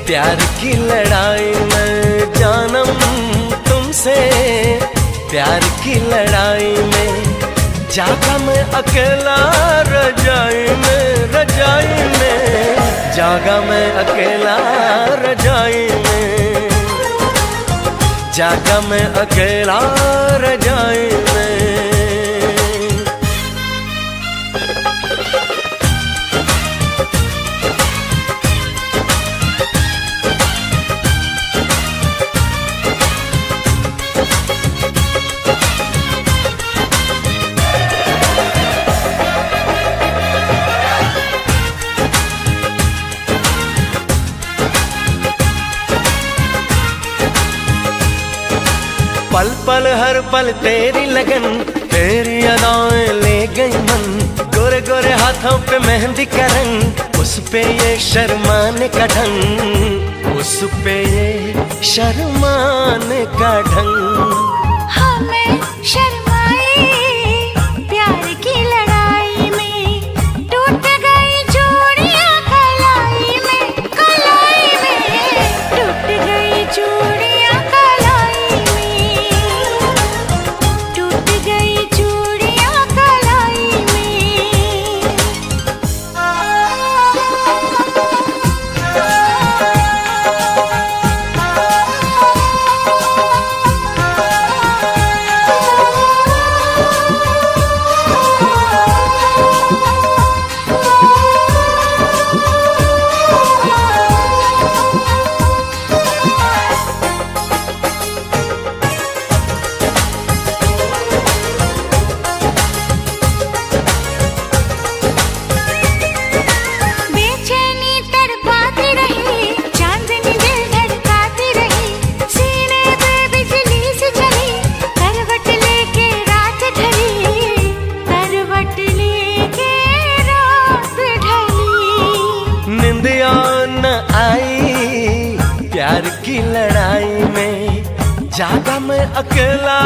प्यार की लड़ाई में जानम तुमसे, प्यार की लड़ाई में जागा मैं अकेला रजाई में, रजाई में जागा मैं अकेला रजाई में, जागा मैं अकेला रजाई में। पल पल हर पल तेरी लगन, तेरी अदाएं ले गई मन, गोरे गोरे हाथों पे मेहंदी का रंग, उस पे ये शर्माने का ढंग, उस पे ये शर्माने का ढंग। हमें शर्माए प्यार की लड़ाई में, टूट गई चूड़ियां कलाई में, कलाई में टूट गई चूड़ियां कलाई में, टूट गई चूड़ियां कलाई में। निंदिया न आई प्यार की लड़ाई में, जागा मैं अकेला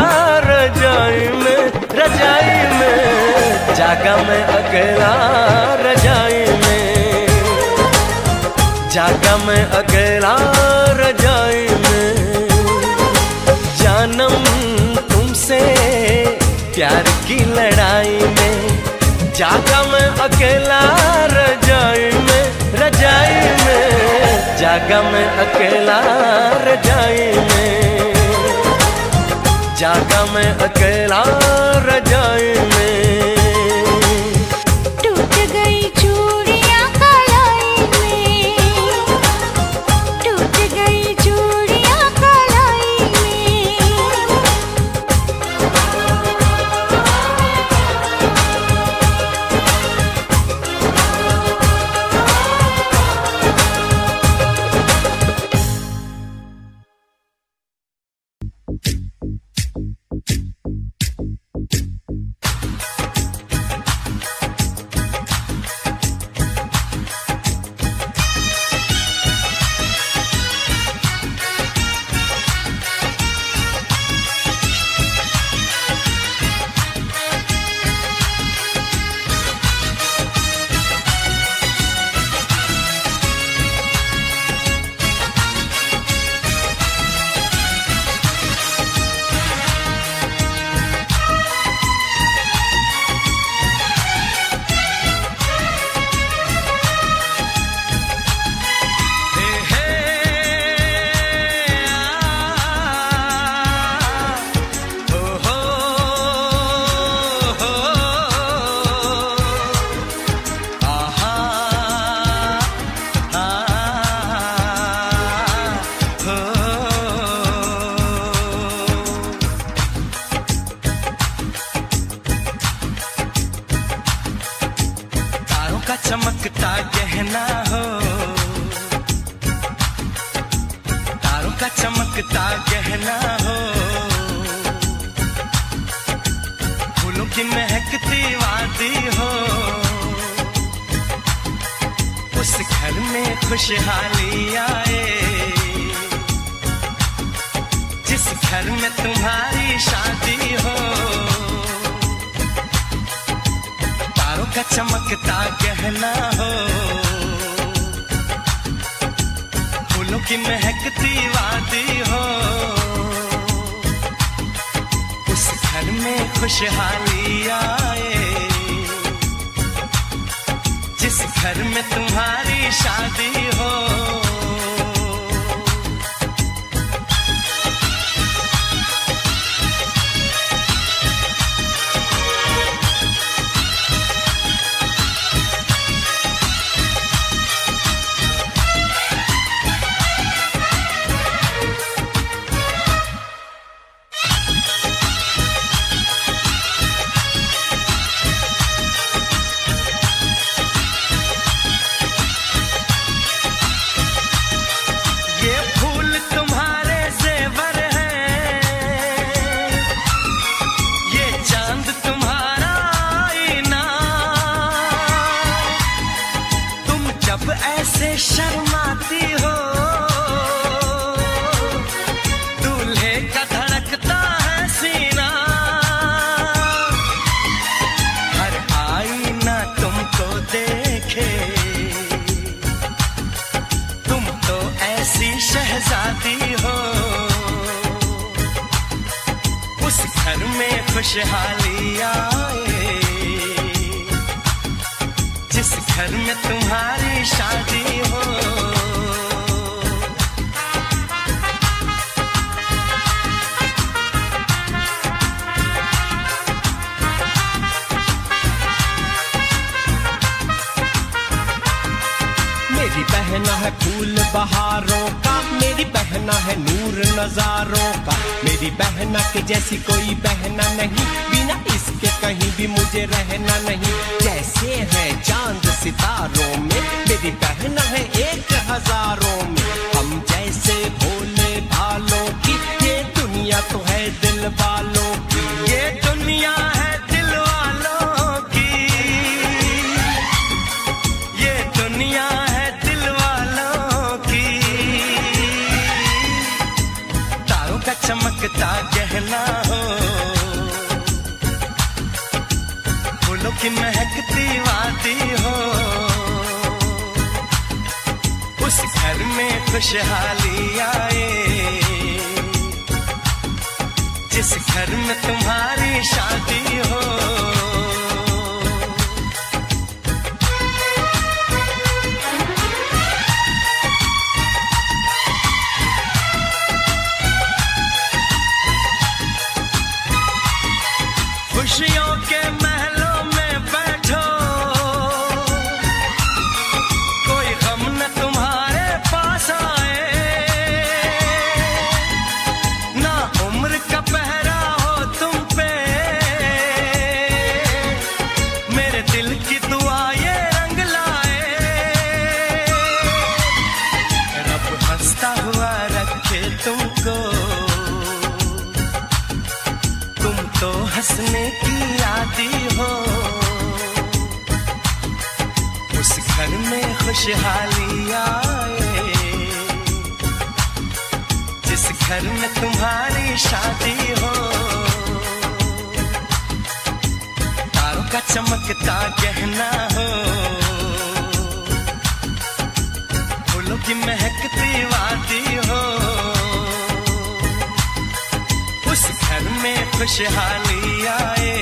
रजाई में, रजाई में जागा मैं अकेला रजाई में, जागा मैं अकेला रजाई में। जानम तुमसे प्यार की लड़ाई में, जागा मैं अकेला रजाई में, रजाई में जागा मैं अकेला रजाई में, जागा मैं अकेला रजाई में। टूट गई चूड़ियां कलाई में, टूट गई चूड़ियां कलाई में। चमकता गहना हो, तारों का चमकता गहना हो, फूलों की महकती वादी हो, उस घर में खुशहाली आए, जिस घर में तुम्हारी शादी हो। तारों का चमकता गहना हो, फूलों की महकती वादी हो, उस घर में खुशहाली आए, जिस घर में तुम्हारी शादी हो। ऐसे शर्माती हो, दूल्हे का धड़कता है सीना, हर आईना तुमको देखे, तुम तो ऐसी शहजादी हो। उस घर में खुशहाली आए, जिस घर में तुम्हारी शादी हो। मेरी बहना है फूल बहारों का, मेरी बहना है नूर नजारों का, मेरी बहना के जैसी कोई बहना नहीं, बिना इसके कहीं भी मुझे रहना नहीं। जैसे है चांद सितारों में, मेरी बहना है 1000 में, हम जैसे भोले भालों की, ये दुनिया तो है दिल वालों की, ये दुनिया है दिल वालों की, ये दुनिया है दिल वालों की। तारों का चमकता गहना हो, फूलों की महकती वादी हो, उस घर में खुशहाली आए, जिस घर में तुम्हारी शादी हो। खुशियों के महलों में बैठो, कोई गम न तुम्हारे पास आए, ना उम्र का पहरा हो तुम पे, मेरे दिल की दुआ ये रंग लाए, रब हंसता हुआ रखे तुमको, तुम तो हंसने की आदी हो। उस घर में खुशहाली आए, जिस घर में तुम्हारी शादी हो। तारों का चमकता गहना हो, फूलों की महकती वादी हो, उस घर में खुशहाली आए,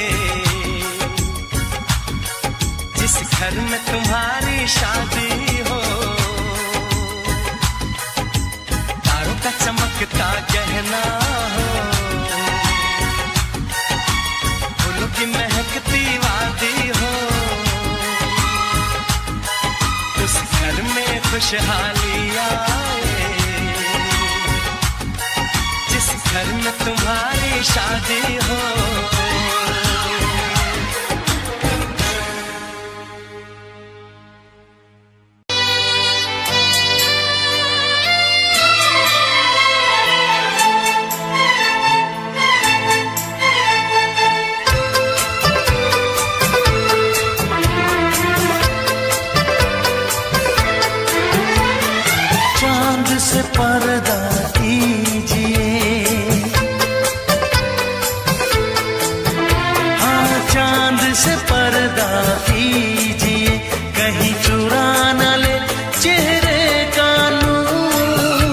जिस घर में तुम्हारी शादी हो। तारों का चमकता गहना हो, फूलों की महकती वादी हो, उस घर में खुशहाली आए, जिस घर में तुम्हारी शादी हो। चांद से पर्दा कीजिए, चांद से पर्दा कीजिए, कहीं चुरा न ले चेहरे का नूर,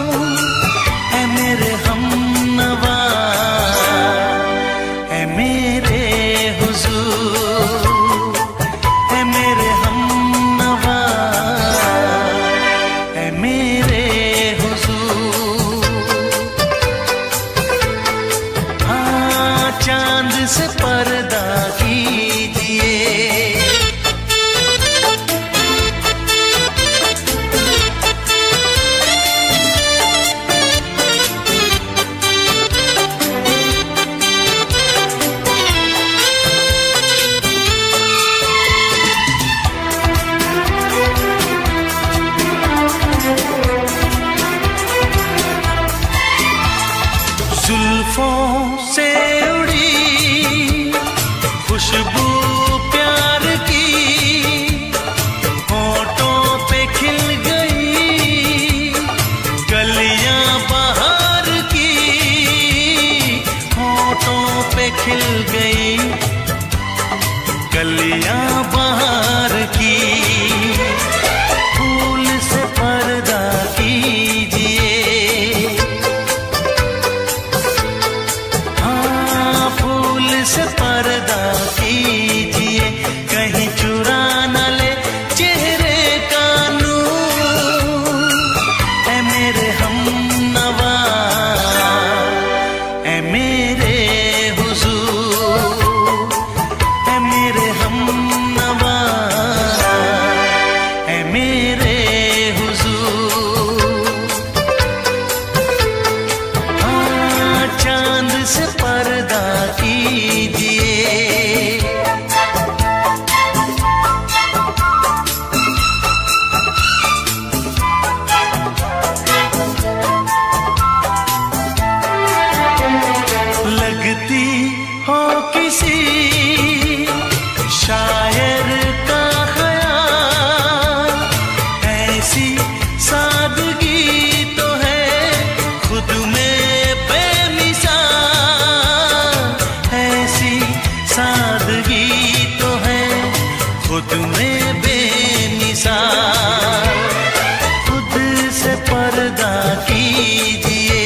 पर्दा कीजिए।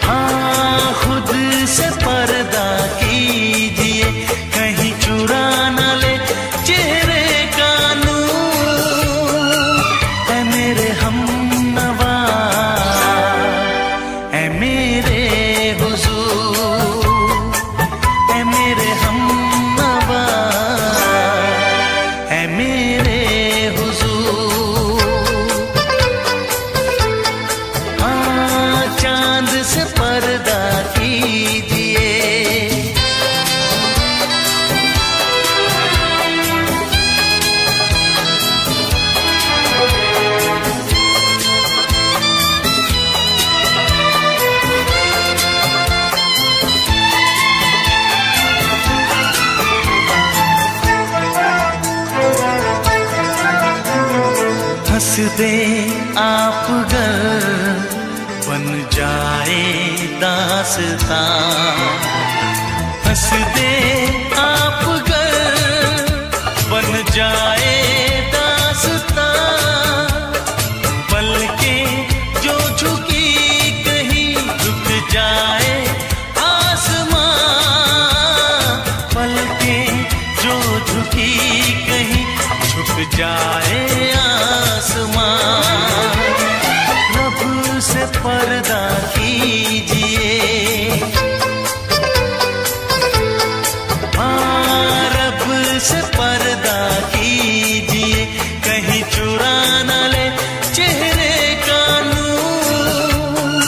हाँ, खुद से पर्दा कीजिए, कहीं चुरा न ले चेहरे का नूर। ऐ मेरे हमनवा, ऐ मेरे हुजूर, ऐ मेरे हमनवा, ऐ मेरे हुजूर। हाँ, चांद से पर्दा कीजिए। हंस दे आप गर बन जाए दास्तां। हंस दे आप गर बन जाए दास्तां। पलकें जो झुकी कहीं झुक जाए आसमां। पलकें जो झुकी कहीं झुक जाए आसमां। रब से पर्दा कीजिए। हाँ, रब से पर्दा कीजिए, कहीं चुरा न ले चेहरे का नूर।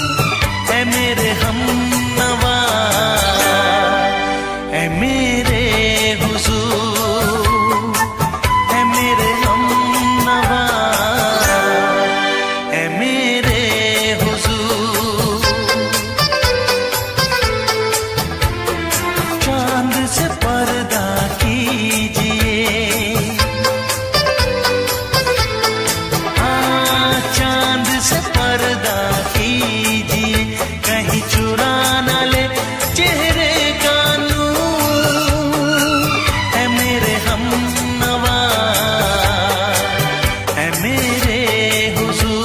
ऐ मेरे हमनवा, ऐ मेरे हुजूर, ऐ मेरे हमनवा, ऐ मेरे हुजूर। चांद से पर्दा कीजिए। हाँ, चांद से पर्दा कीजिए, कहीं चुरा न ले चेहरे का नूर। ऐ मेरे हमनवा, ऐ मेरे हुजूर।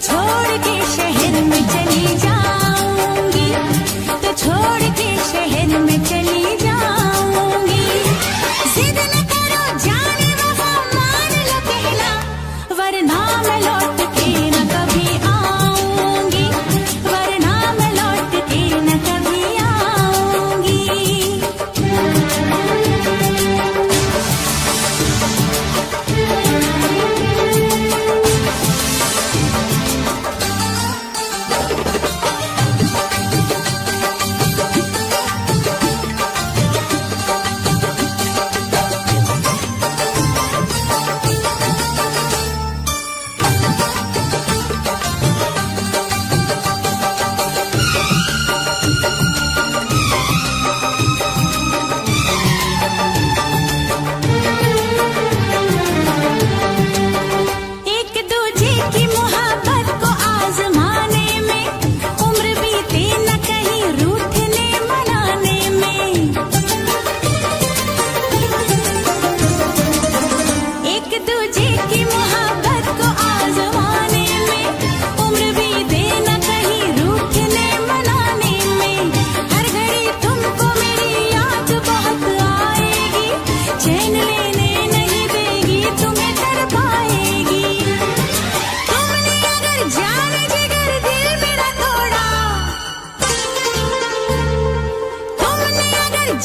छोड़ के शहर में चली जाऊंगी, तो छोड़ के शहर में चली जाऊंगी। जिद न करो जाने वफा मान लो कहना, वरना मैं लौट के न कभी आऊंगी, वरना मैं लौट के न कभी आऊंगी।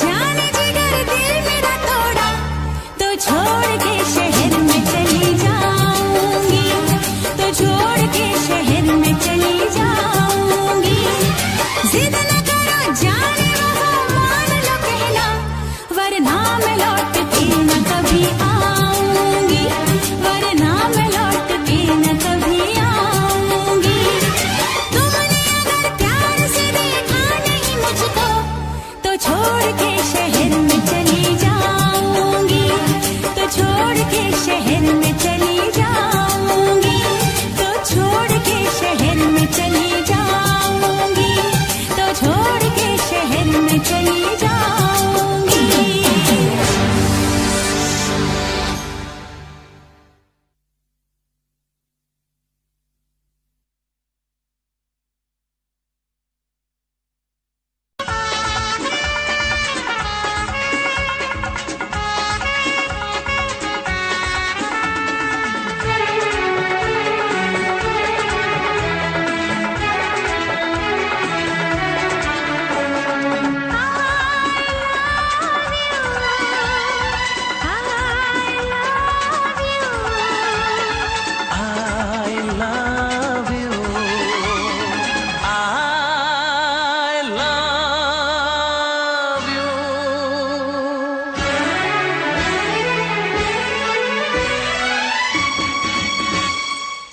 जाने जिगर दिल मेरा तोड़ा, तो छोड़ के शहर में चली जाऊंगी, तो छोड़ के शहर में चली जाऊंगी। जिद न करो जाने वफा मान लो कहना, वरना मैं लौट के न कभी आऊंगी, वरना मैं लौट के न कभी आऊंगी। तुमने अगर प्यार से देखा नहीं मुझको, तो छोड़ के शहर में चली जाऊंगी, तो छोड़ के शहर में चली जाऊंगी, तो छोड़ के शहर में चली जाऊंगी, तो छोड़ के शहर में चली जाऊंगी।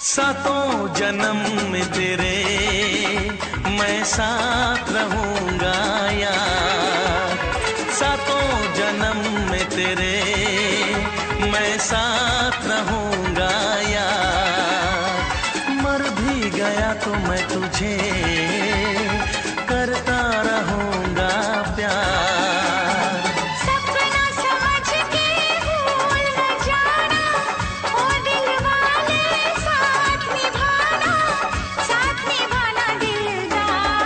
सातों जन्म में तेरे मैं साथ रहूंगा यार, सातों जन्म में तेरे मैं साथ रहूंगा यार। मर भी गया तो मैं तुझे करता रहूंगा प्यार। सपना समझ के भूल न जाना, ओ दिल वाले साथ निभाना दिलदार।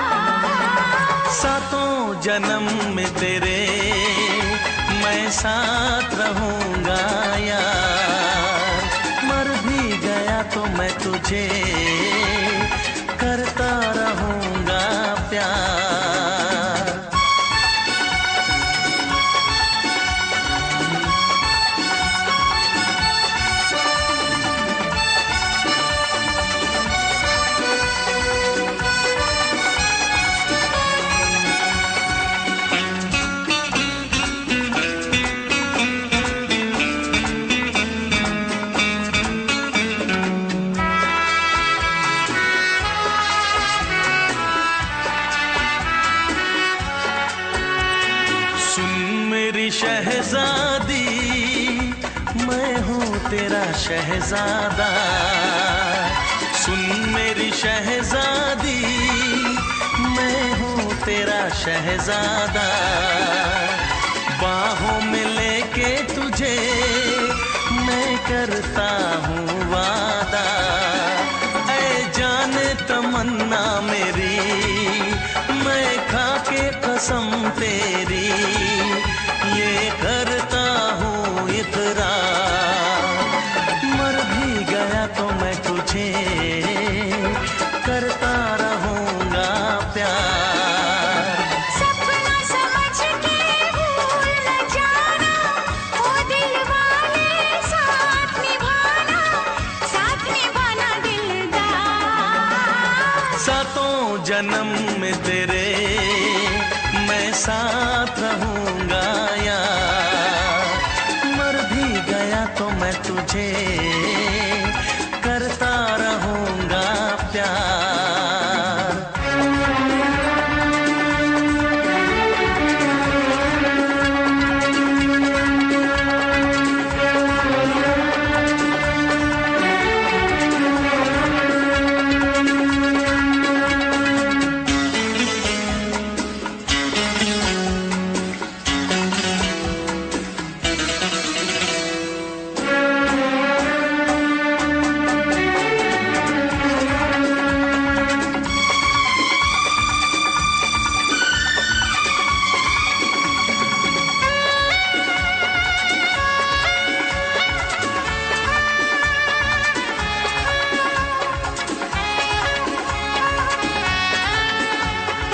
सातों जन्म में तेरे मैं साथ रहूंगा यार। मर भी गया तो मैं तुझे करता रहूंगा प्यार। शहजादी मैं हूँ तेरा शहजादा, सुन मेरी शहजादी मैं हूँ तेरा शहजादा। बाहों में लेके तुझे मैं करता हूँ वादा, ऐ जान तुझे करता रहूंगा प्यार। सपना समझ के भूल न जाना, ओ दिल वाले साथ निभाना दिलदार। सातों जन्म में तेरे मैं साथ रहूंगा यार। मर भी गया तो मैं तुझे करता रहूंगा प्यार।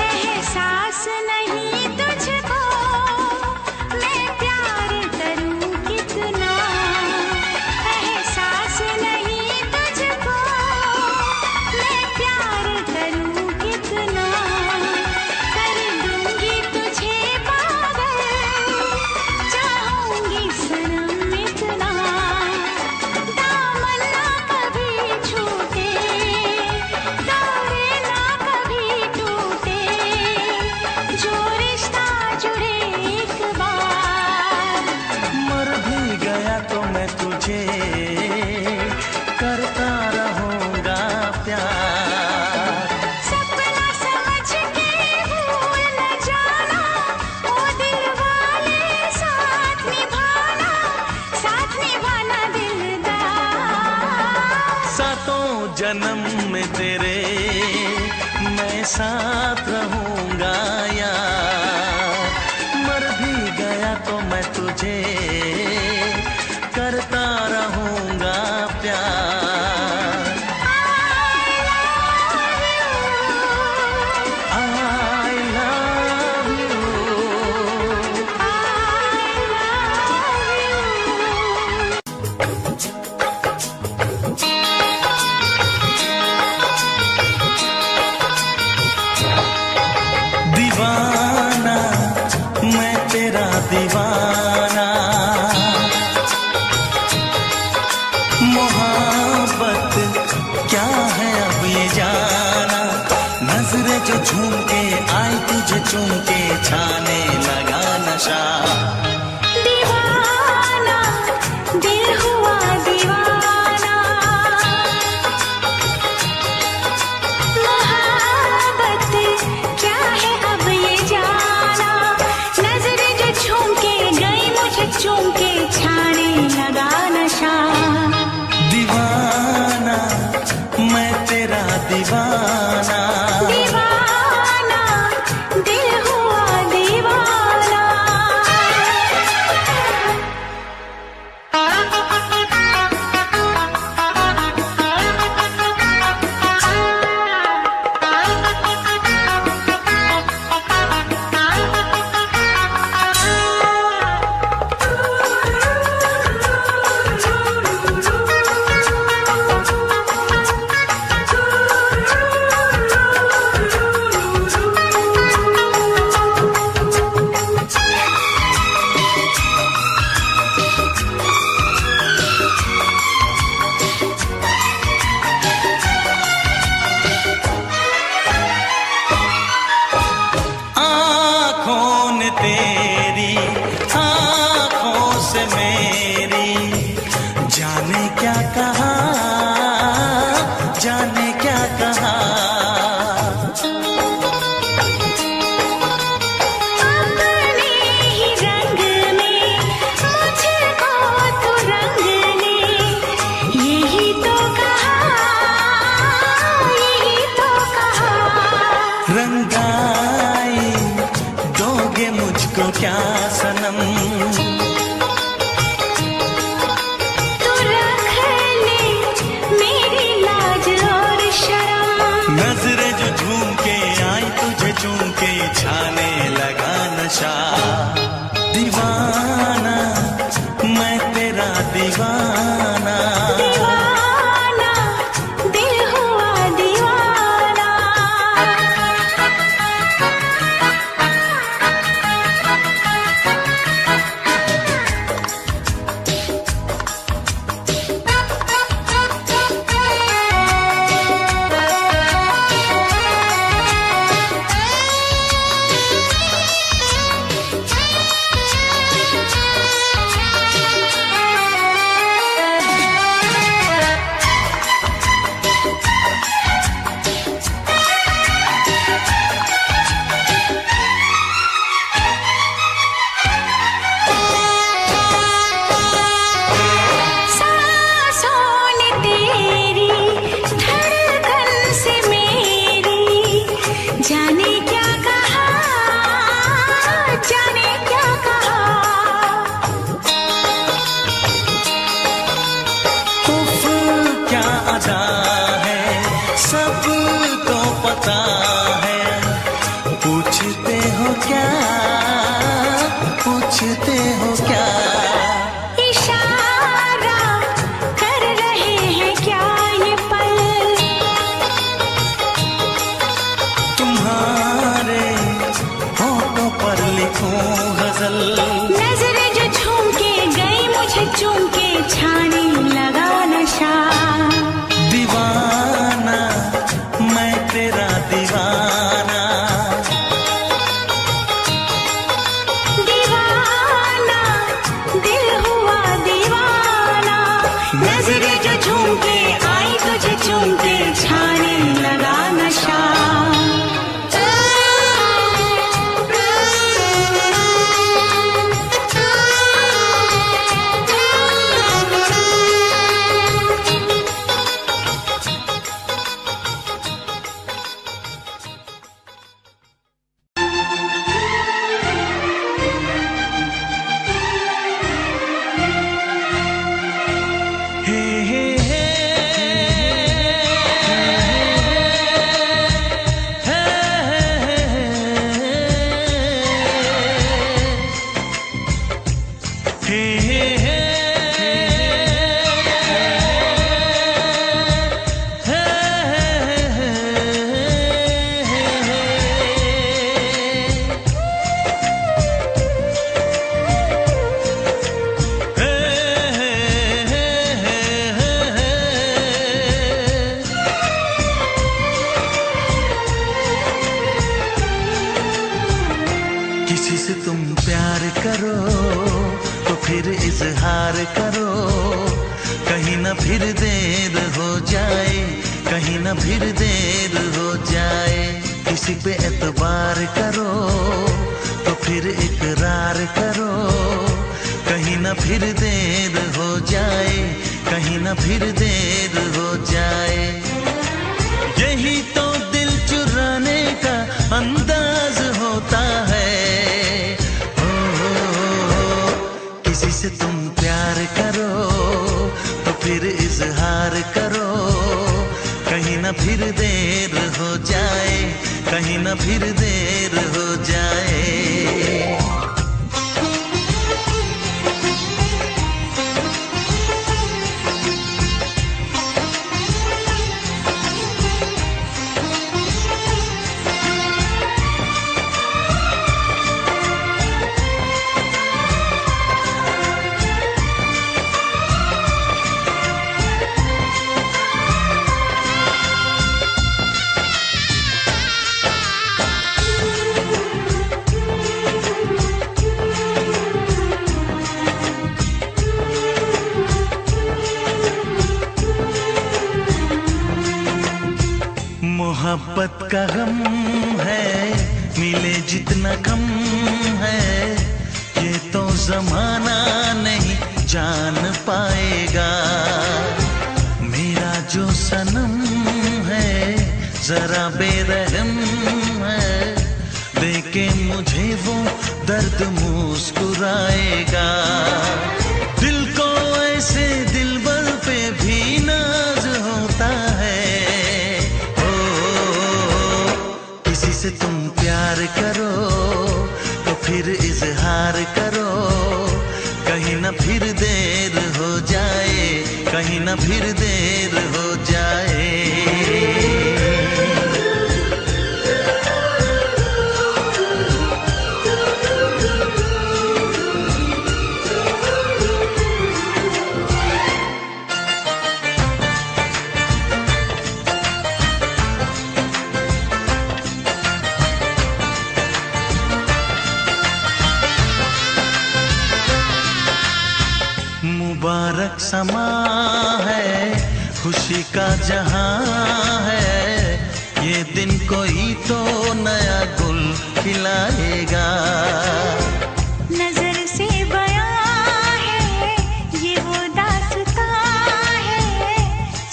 एहसास नहीं तुझको मैं प्यार करूं कितना, एहसास नहीं तुझको मैं प्यार करूं कितना। कर दूंगी तुझे पागल, चाहूंगी सनम इतना। दामन ना कभी छूटे, तारे ना कभी टूटे, जो रिश्ता जुड़े एक बार। मर भी गया तो मैं तुझे करता रहूंगा प्यार। सपना समझ के भूल न जाना, ओ दिल वाले साथ निभाना दिलदार। सातों जन्म में तेरे मैं साथ रहूंगा यार। मर भी गया तो मैं तुझे करता रहूंगा प्यार। I love you। दीवाना मैं तेरा दीवाना, मोहब्बत क्या है अब ये जाना। नजरें जो झूम के आई तुझे चूम के छाने लगा नशा। दीवाना दिल हुआ दीवाना, मोहब्बत क्या है अब ये जाना। नजरें जो झूम के गई मुझे चूम के छाने लगा नशा। दीवाना मैं तेरा दीवाना, दीवाना दिल हुआ दीवाना। तेरी आँखों से मेरी जाने क्या कहा, जाने क्या कहा। अपने ही रंग में मुझको तो रंग ने यही तो कहा, यही तो कहा। रंगाई दोगे मुझको क्या सनम, तू रख ले मेरी लाज वादा है, सबको पता है। पूछते हो क्या, पूछते हो क्या? इशारा कर रहे हैं क्या ये पल? तुम्हारे होठों पर लिखूं गजल। नजरें जो झूम के गई मुझे चूम के छाने लगा नशा। दीवाना मैं तेरा दीवाना, दीवाना दिल हुआ दीवाना। नजरें जो झूम के आई तुझे चूम के छाने लगा नशा। हे हे हे किसी से तुम प्यार करो तो फिर इजहार करो, कहीं ना फिर देर हो जाए, कहीं ना फिर देर हो जाए। किसी पे एतबार करो तो फिर इकरार करो, कहीं ना फिर देर हो जाए, कहीं ना फिर देर हो जाए। यही तो दिल चुराने का अंदाज होता है। किसी से तुम प्यार करो तो फिर इजहार करो, कहीं ना फिर देर हो जाए, कहीं ना फिर देर हो जाए। मोहब्बत का गम है, मिले जितना कम है, ये तो जमाना नहीं जान पाएगा। मेरा जो सनम है जरा बेरहम है, देखे मुझे वो दर्द मुस्कुराएगा। दिल को ऐसे दिलबर पे भी नाज होता है। किसी से तुम प्यार करो तो फिर इजहार करो, कहीं ना फिर देर हो जाए, कहीं ना फिर देर हो जाए। मुबारक समा है, खुशी का जहां है, ये दिन कोई तो नया गुल खिलाएगा। नजर से बयां है ये वो दास्तां है,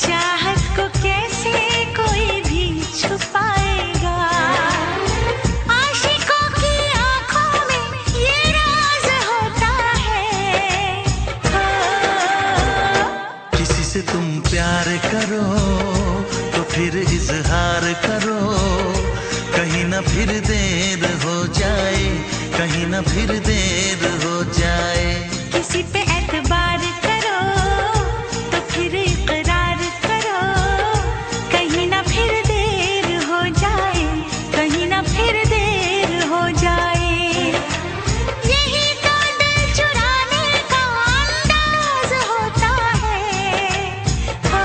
चाहत को कैसे कोई भी छुपाएगा। आशिकों की आंखों में ये राज होता है। किसी से तुम प्यार प्यार करो तो फिर इजहार करो, कहीं ना फिर देर हो जाए, कहीं ना फिर देर हो जाए। किसी पे एतबार करो तो फिर इकरार करो, कहीं ना फिर देर हो जाए, कहीं ना फिर देर हो जाए। यही तो दिल चुराने का अंदाज होता है। हो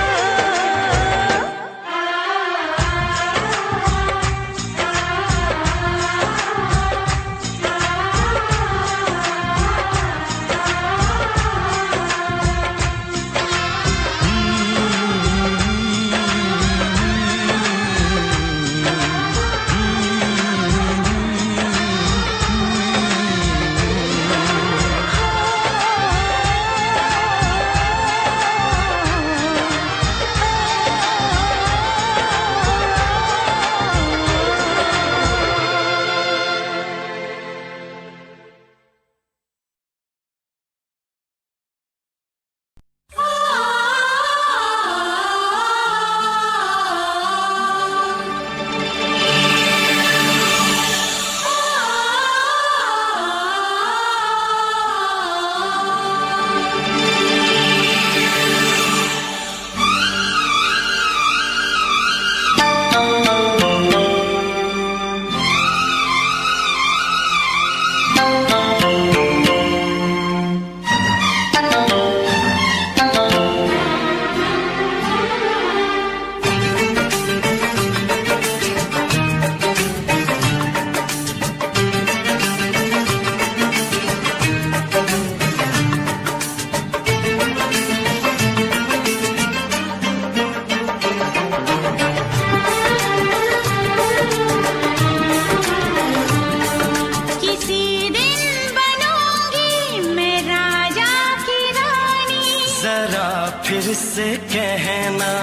फिर से कहना,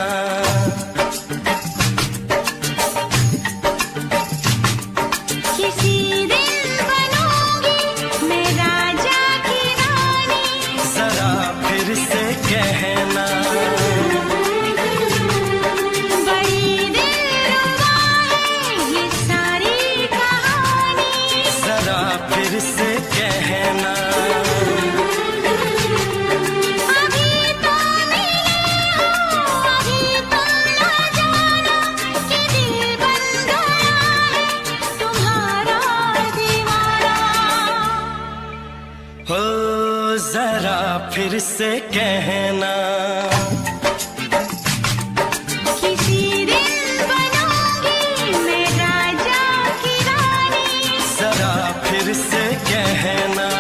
किसी दिन बनूंगी मैं राजा की रानी, जरा फिर से कहना, बड़ी दिलरुबा है ये सारी कहानी, जरा फिर से कहना। हो जरा फिर से कहना, किसी दिन बनूंगी मैं राजा की रानी, जरा फिर से कहना।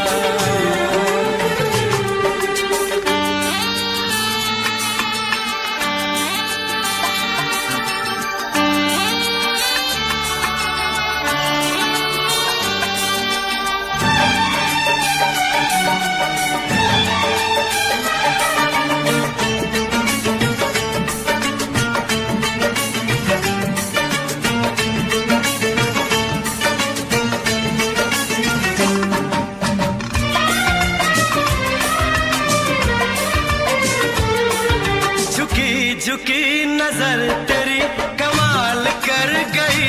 झुकी नजर तेरी कमाल कर गई,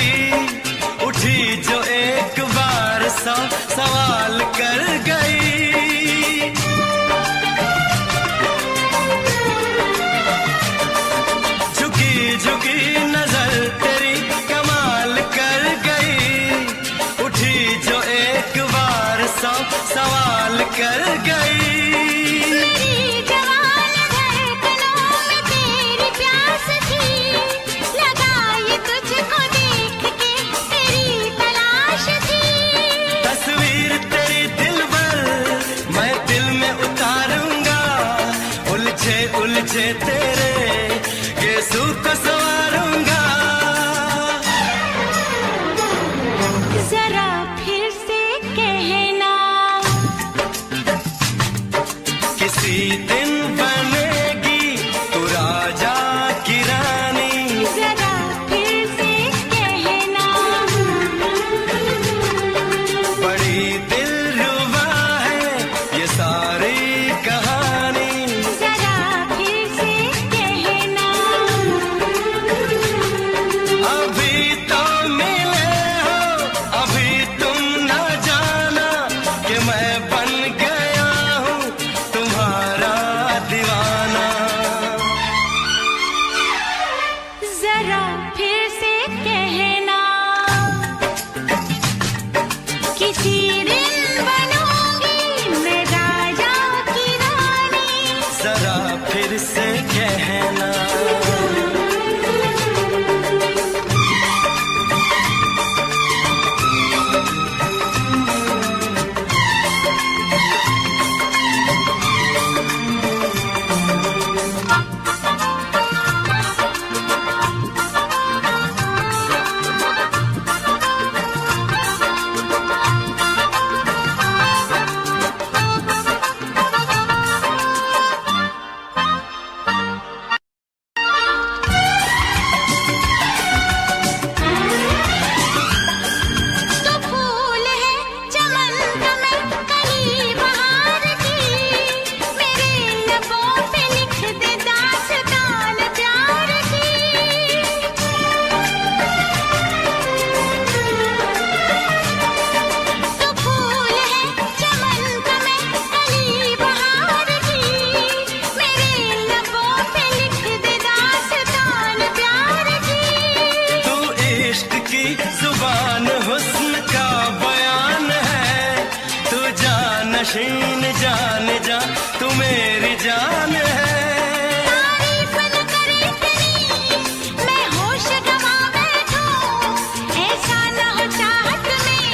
उठी जो एक बार सौ सवाल कर गई। झुकी झुकी नजर तेरी कमाल कर गई, उठी जो एक बार सौ सवाल कर गई। उलझे तेरे गेसू को संवारूंगा, जरा फिर से कहना, किसी दिन बनेगी तू राजा की रानी, जरा फिर से कहना, बड़ी दिलरुबा है ये सारी कहानी, जरा फिर से कहना। फिर से कहना। नशीन जान जा तू मेरी जान है। तारीफ न करे तेरी मैं होश गवा बैठूं, ऐसा न हो चाहत में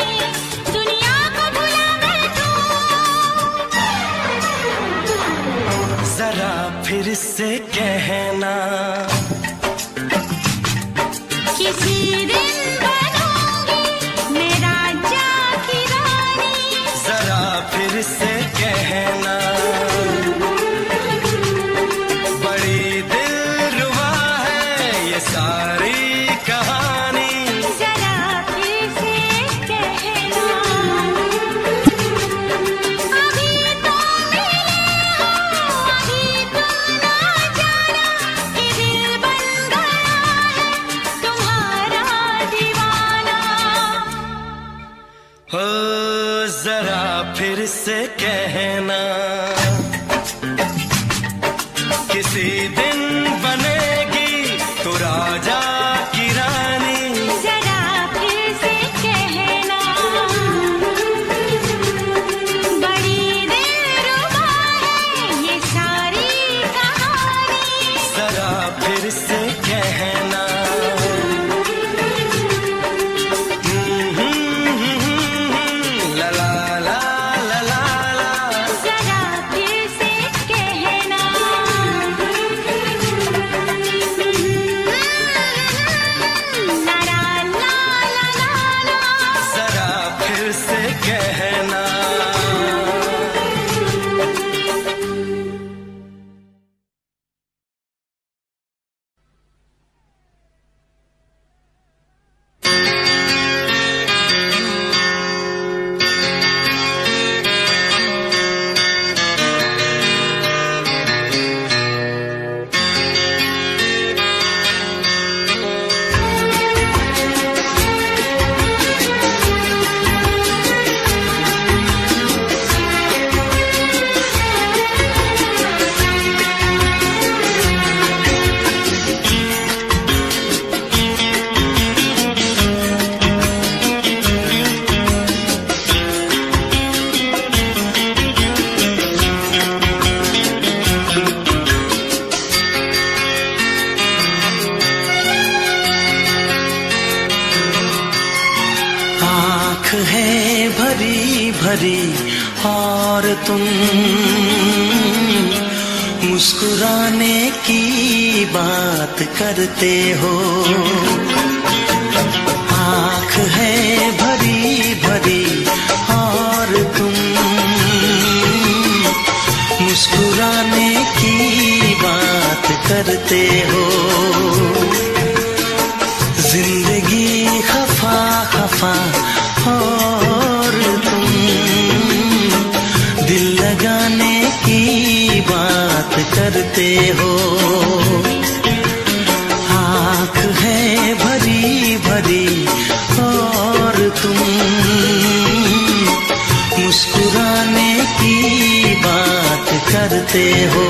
दुनिया को भुला बैठूं। जरा फिर से कहना किसी दिन बनूंगी मैं राजा की रानी। जरा फिर से कहना बड़ी दिलरुबा है ये सारी कहानी। जरा फिर से कहना अभी तो मिले हो, अभी तुम ना जाना कि दिल बन गया है तुम्हारा दीवाना। हो जरा फिर से कहना किसी दिन बनेगी तू राजा की रानी। जरा फिर से कहना बड़ी दिलरुबा है ये सारी कहानी। जरा फिर से कहना ला ला ला ला ला ला। जरा फिर से कहना ला ला ला ला ला। जरा फिर से कहना आँख है भरी भरी और तुम मुस्कुराने की बात करते हो। आँख है भरी भरी और तुम मुस्कुराने की बात करते हो। जिंदगी खफा खफा और तुम दिल लगाने की बात करते हो। आँख है भरी भरी और तुम मुस्कुराने की बात करते हो।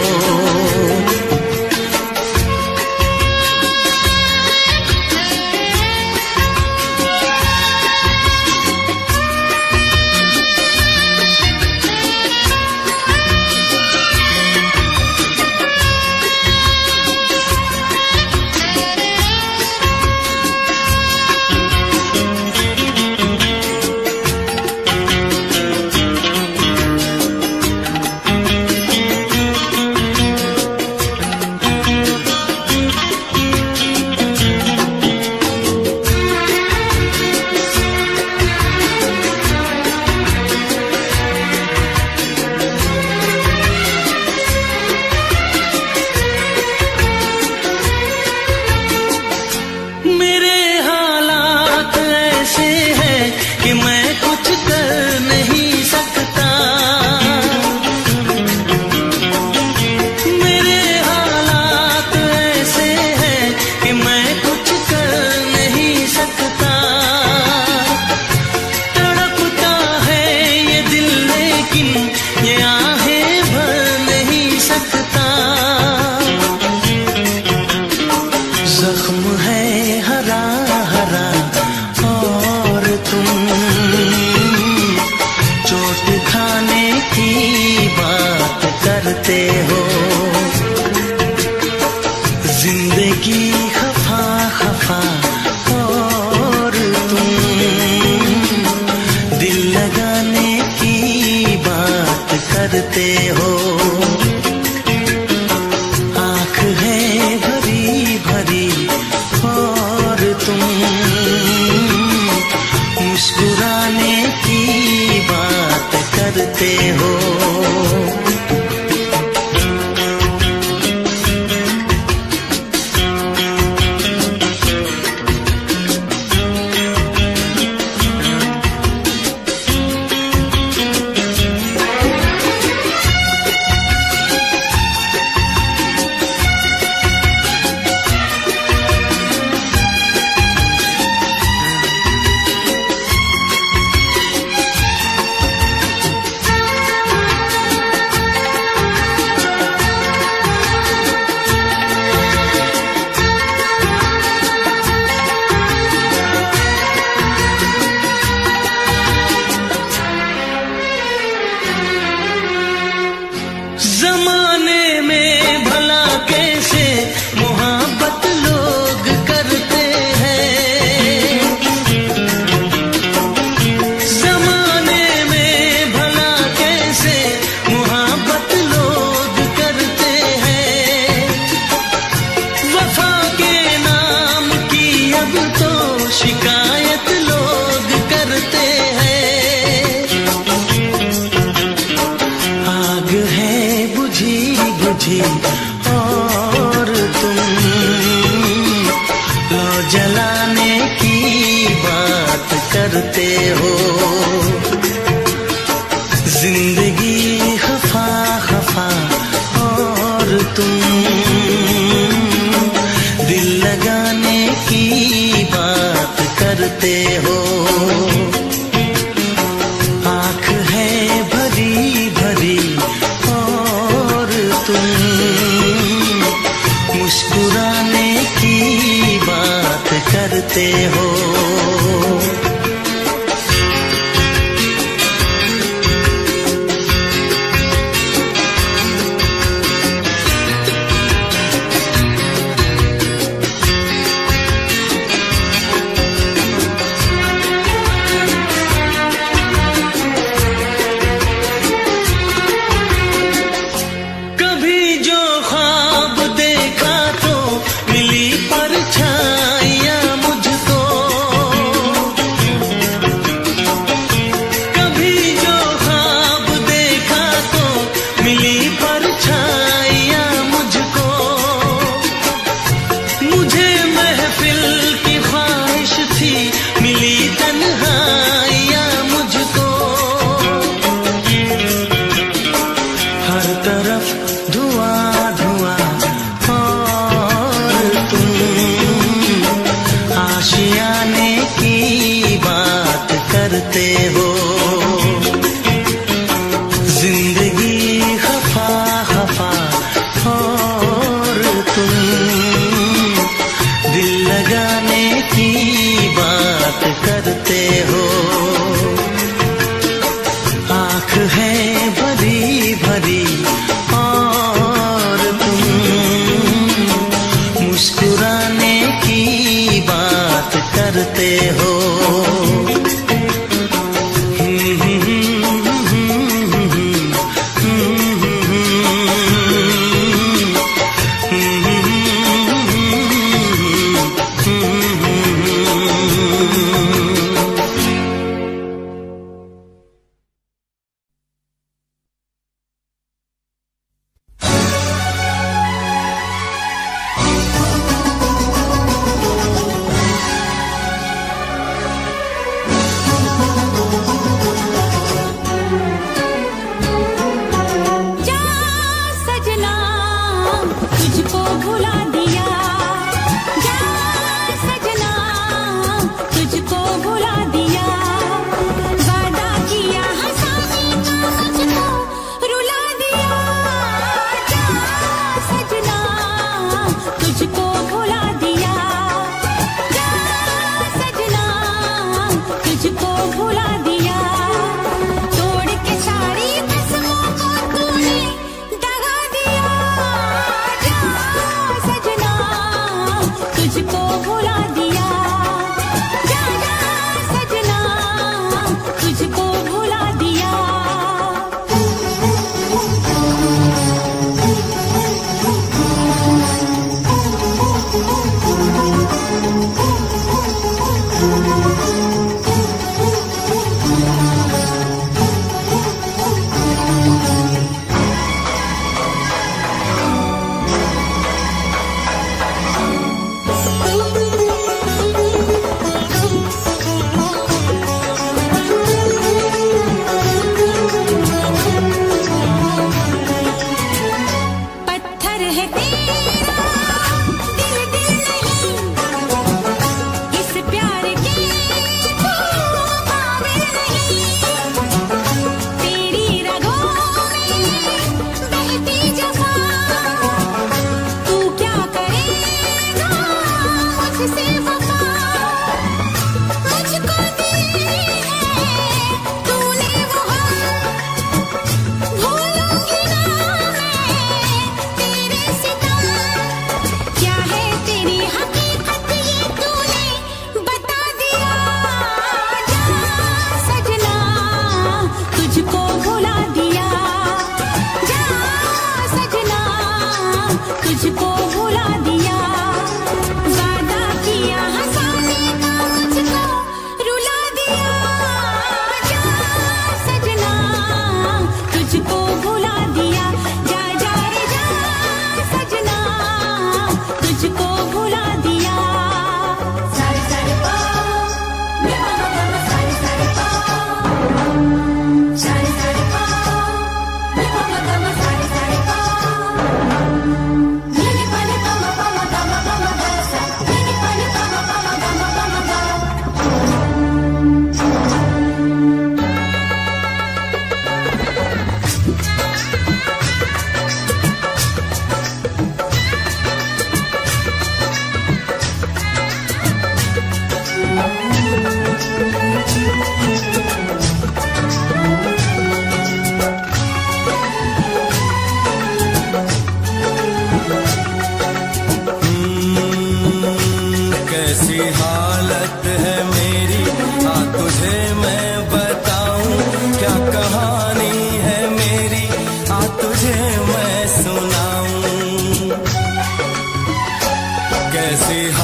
भी और तुम लो जलाने की बात करते हो। जिंदगी खफा खफा और तुम दिल लगाने की बात करते हो। आँख है भरी भरी और तुम मुस्कुराने की बात करते हो।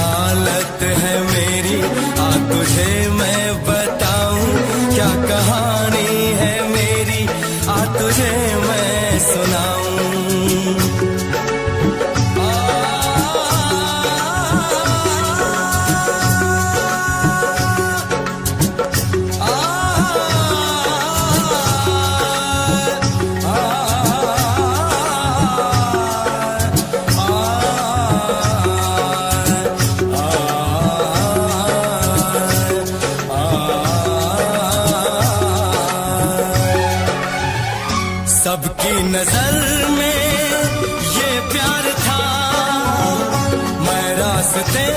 हालत है मेरी, आ तुझे मैं बताऊं क्या कहानी है मेरी, आ तुझे मैं सुनाऊं। सबकी नजर में ये प्यार था, मैं रास्ते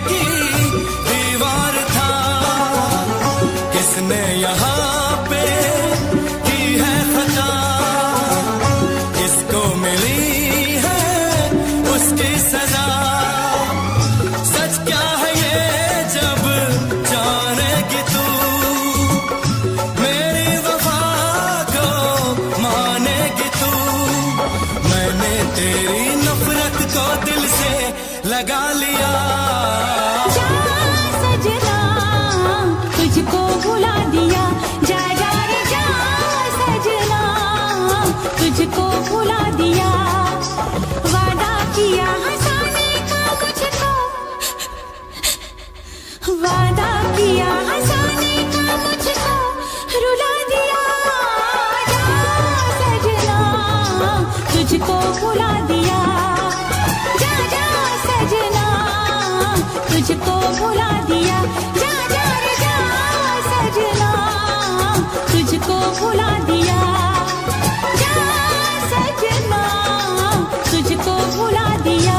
की दीवार था, किसने यहाँ पे की है खता, किसको मिली है उसकी सजा। सच क्या है ये जब जानेगी तू, मेरी वफा को मानेगी तू। मैंने तेरी नफरत को दिल से लगा लिया। जा सजना तुझको भुला दिया, जा जा रे जा सजना तुझको भुला दिया। वादा किया हंसाने का मुझको, वादा किया हंसाने का मुझको रुला दिया। जा सजना तुझको भुला दिया, जा जा सजना तुझको भुला दिया। जा जा रे जा सजना तुझको भुला दिया, जा सजना तुझको भुला दिया।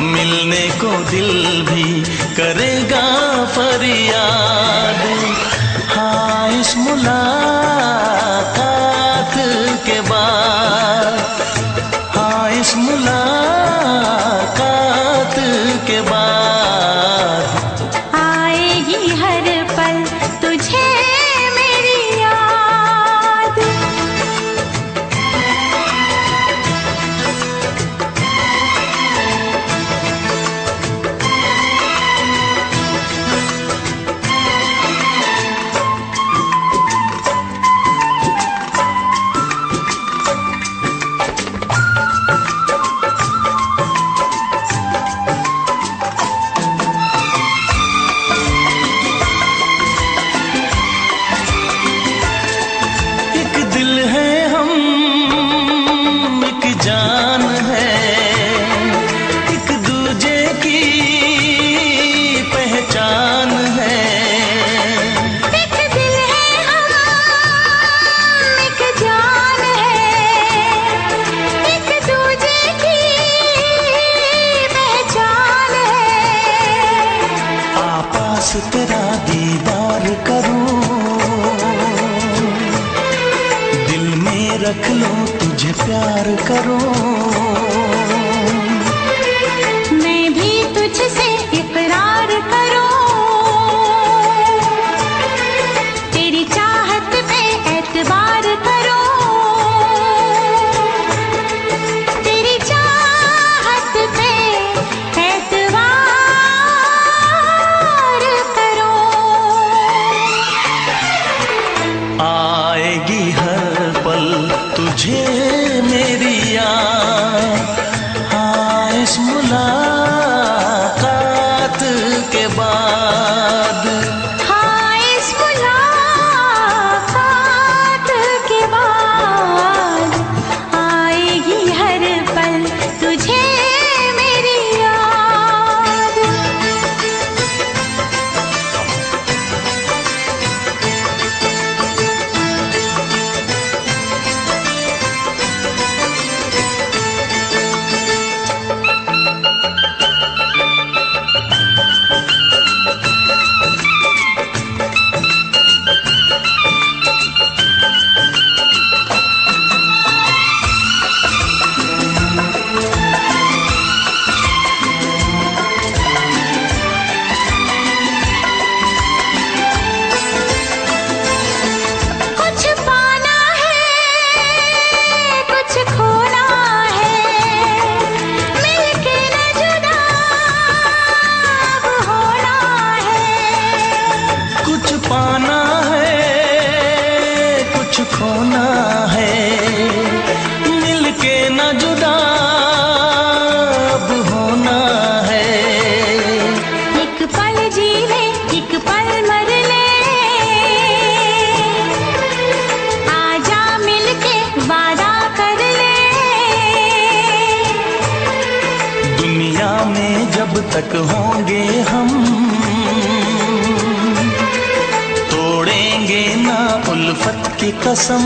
मिलने को दिल भी करेगा फरियाद। हाँ इस मुलाकात के बाद, हाँ इस मुलाकात के बाद आएगी हर पल तुझे मेरी याद। रख लो, तुझे प्यार करो। मैं भी तुझसे इकरार करो, तेरी चाहत पे एतबार करो, तेरी चाहत पे एतबार करो। आएगी हर पल तुझे मेरी याद, हाँ इस मुलाकात के बाद। हाँ इस मुलाकात के बाद आएगी हर पल तुझे मेरी याद। कुछ पाना है, कुछ खोना है, मिलके न जुदा अब होना है। कुछ पाना है, कुछ खोना है, मिलके न जुदा अब होना है। एक पल जी ले, एक पल मर ले, आजा मिलके वादा कर ले। दुनिया में जब तक होंगे हम, तोड़ेंगे ना उल्फत की कसम,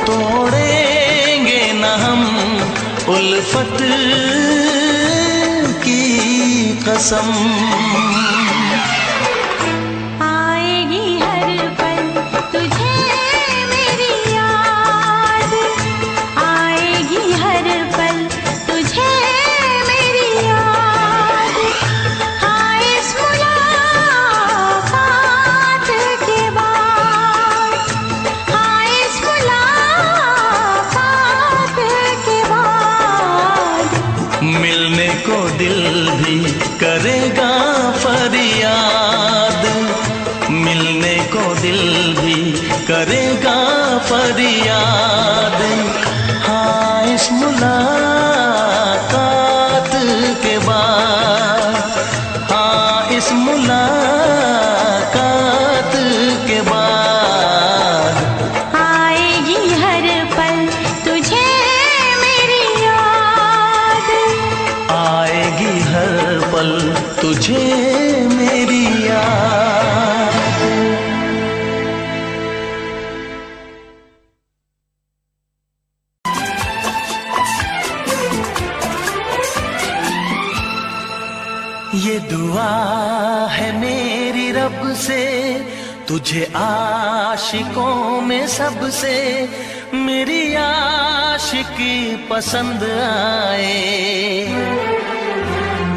तोड़ेंगे ना हम उल्फत की कसम। आएगी हर पल तुझे मेरी याद, आएगी हर पल तुझे मेरी याद। हाँ इस मुलाकात के बाद, हाँ इस मुलाकात के बाद मिलने को दिल भी करेगा फरियाद, मिलने को दिल भी करेगा फरियाद। हाँ इस मुलाकात के बाद, हाँ इस मुलाकात के बाद आएगी हर पल तुझे मेरी याद। आएगी हर पल तुझे मेरी याद। ये दुआ है मेरी रब से, तुझे आशिकों में सबसे मेरी आशिकी पसंद आए,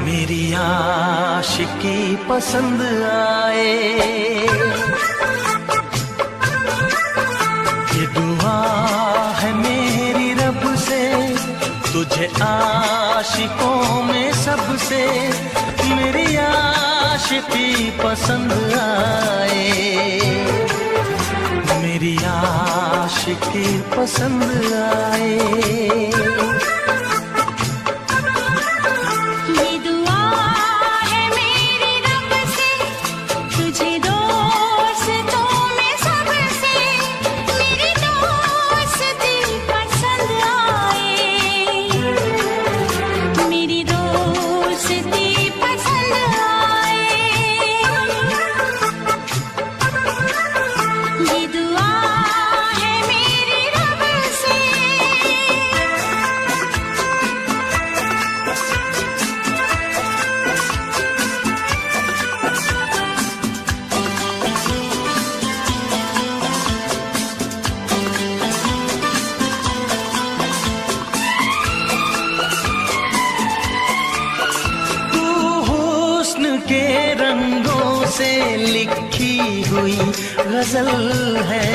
मेरी आशिकी पसंद आए। ये दुआ है मेरी रब से, तुझे आशिकों में सबसे मेरी आशिकी पसंद आए, मेरी आशिकी पसंद आए। ये दुआ है मेरी रब से, तुझे दोस्तों में सबसे मेरी दोस्ती पसंद आए, मेरी दोस्ती पसंद आए। ये दुआ है मेरी रब से, हुई गजल है।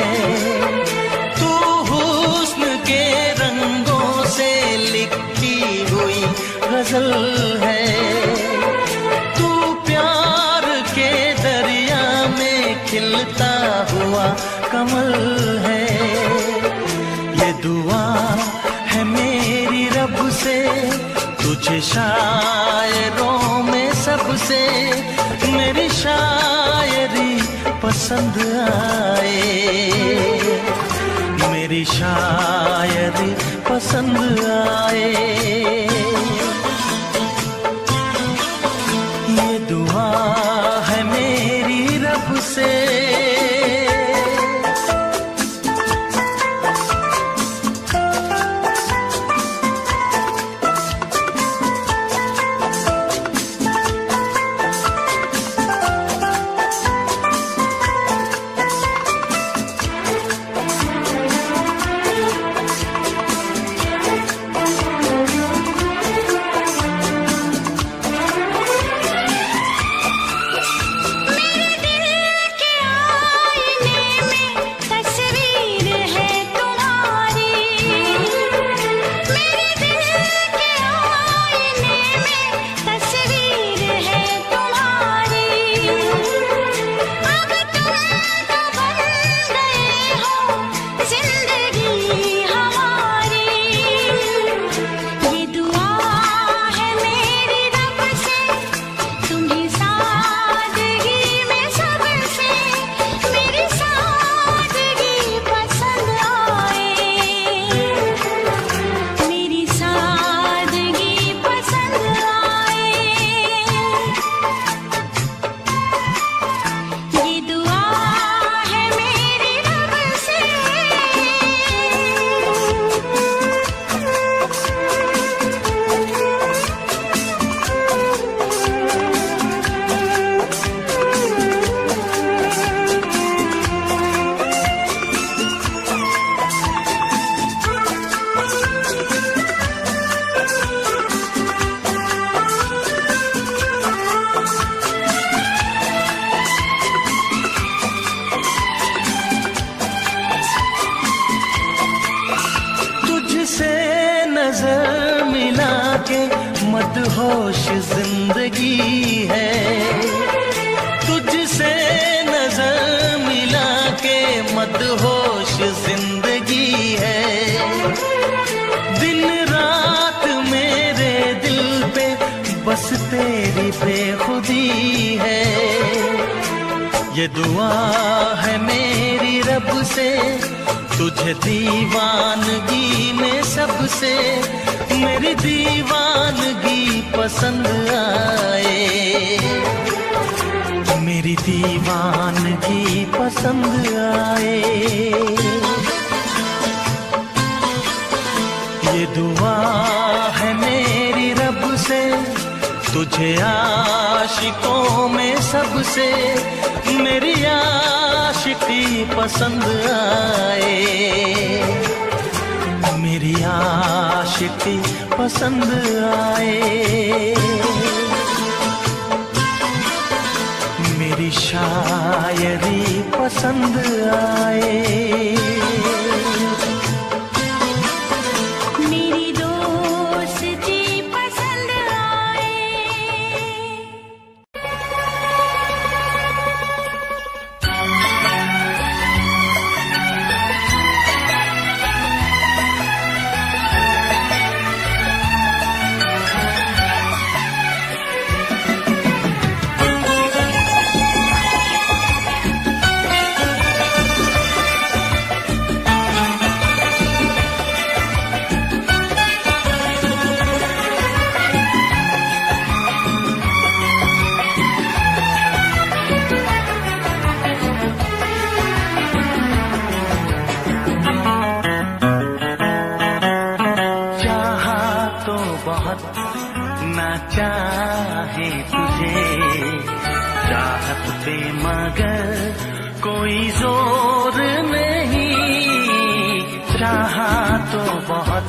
तू हुस्न के रंगों से लिखी हुई गजल है। तू प्यार के दरिया में खिलता हुआ कमल है। ये दुआ है मेरी रब से तुझे शायरों में सबसे मेरी शायरी पसंद आए। मेरी शायरी पसंद आए। ये दुआ है मेरी रब से। नजर मिला के मदहोश जिंदगी है। तुझसे नजर मिला के मदहोश जिंदगी है। दिन रात मेरे दिल पे बस तेरी बेखुदी है। ये दुआ है मेरी रब से तुझे दीवानगी में सबसे मेरी दीवानगी पसंद आए। मेरी दीवानगी पसंद आए। ये दुआ है मेरी रब से तुझे आशिकों में सबसे मेरी आशिकी पसंद आए। मेरी आशिकी पसंद आए। मेरी शायरी पसंद आए। ना चाहे तुझे चाहत पे मगर कोई जोर नहीं। चाहा तो बहुत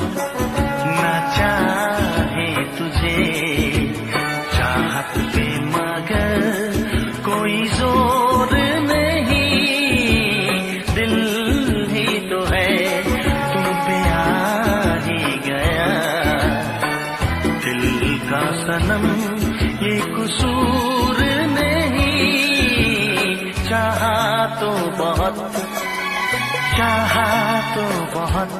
ना चाहे तुझे चाहत पे मगर कोई जोर नहीं। बहुत, चाहा तो बहुत,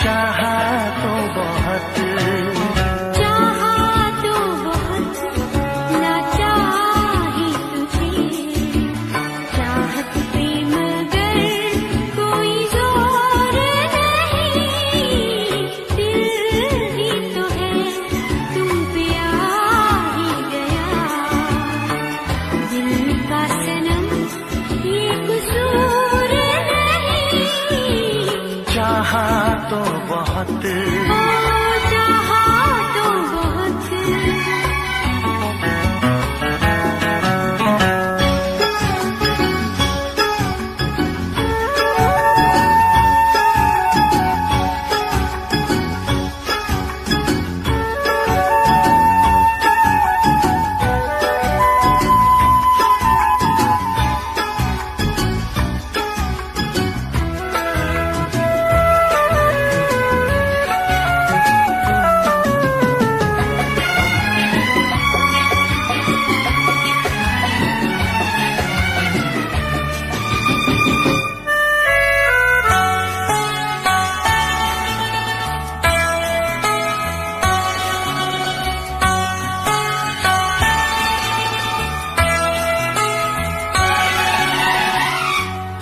चाहा तो बहुत, चाहा तो बहुत, ना चाही तुझे, चाहत पे मगर कोई जोर नहीं, दिल ही तो है तुम पे आ ही गया, दिल का सनम ये कसूर नहीं, चाहा तो बहुत, ओ चाहा तो बहुत।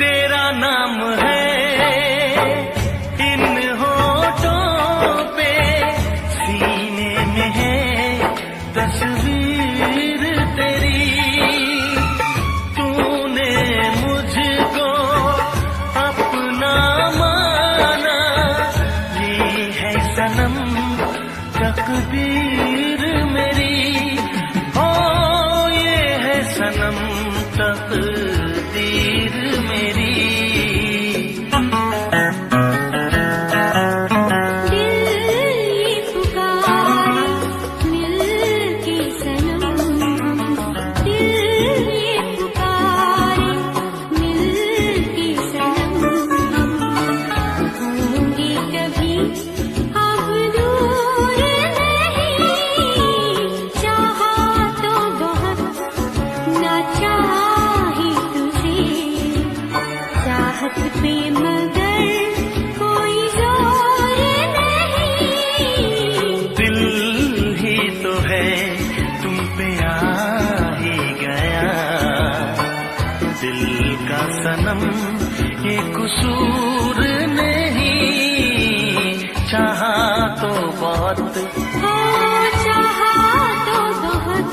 तेरा नाम है इन होठों पे, सीने में है तस्वीर तेरी, तूने मुझको अपना माना, ये है सनम तकदीर मेरी, ओ ये है सनम तकदीर मेरी। दिल ये पुकारे मिल के सनम, दिल ये पुकारे मिल के सनम, होंगे कभी अब दूर नहीं, चाहा तो बहुत, ना चाही तुझे, चाहत पे मगर कोई जोर नहीं, दिल ही तो है तुम पे आ ही गया, दिल का सनम ये कसूर नहीं, चाहा तो बहुत, ओ चाहा तो बहुत।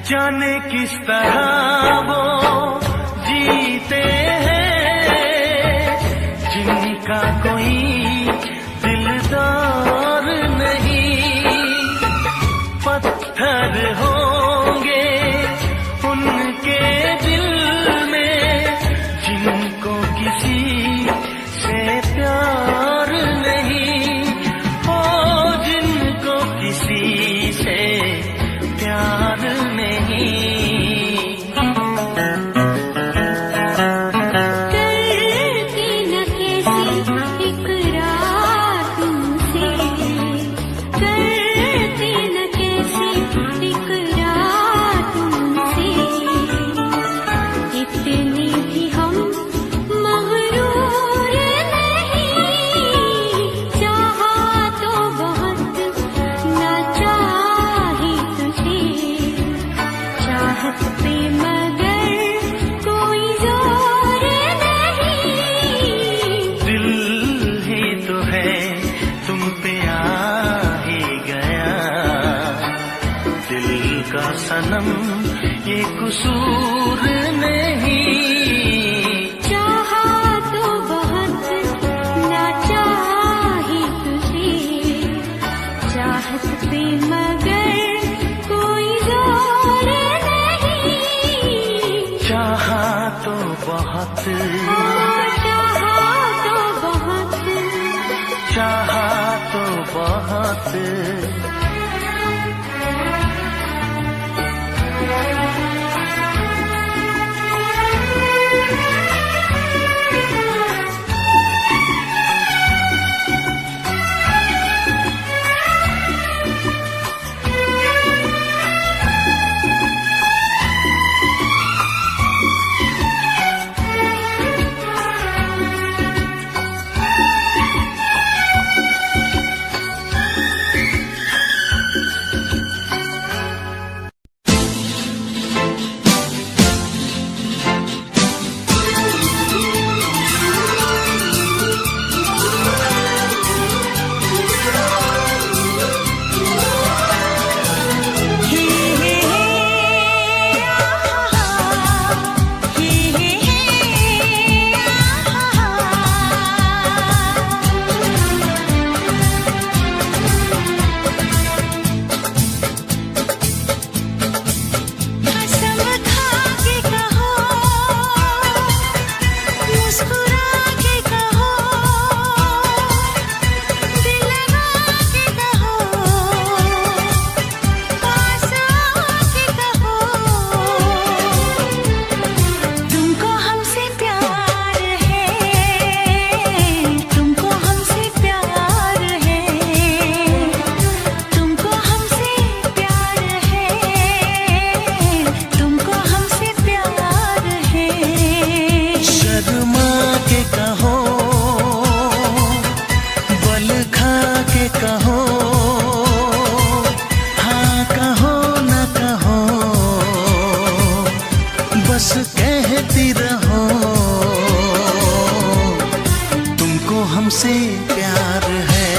जाने किस तरह वो जीते हैं जिनका कोई दिलदार नहीं, पत्थर होंगे उनके दिल में जिनको किसी से प्यार नहीं, ओ जिनको किसी से प्यार नहीं, कसूर नहीं। चाहा तो बहुत ना चाहा ही तुझे, चाहत पे मगर कोई जोर नहीं। चाहा तो बहुत, चाहा तो बहुत, चाहा तो बहुत। कहती रहो तुमको हमसे प्यार है,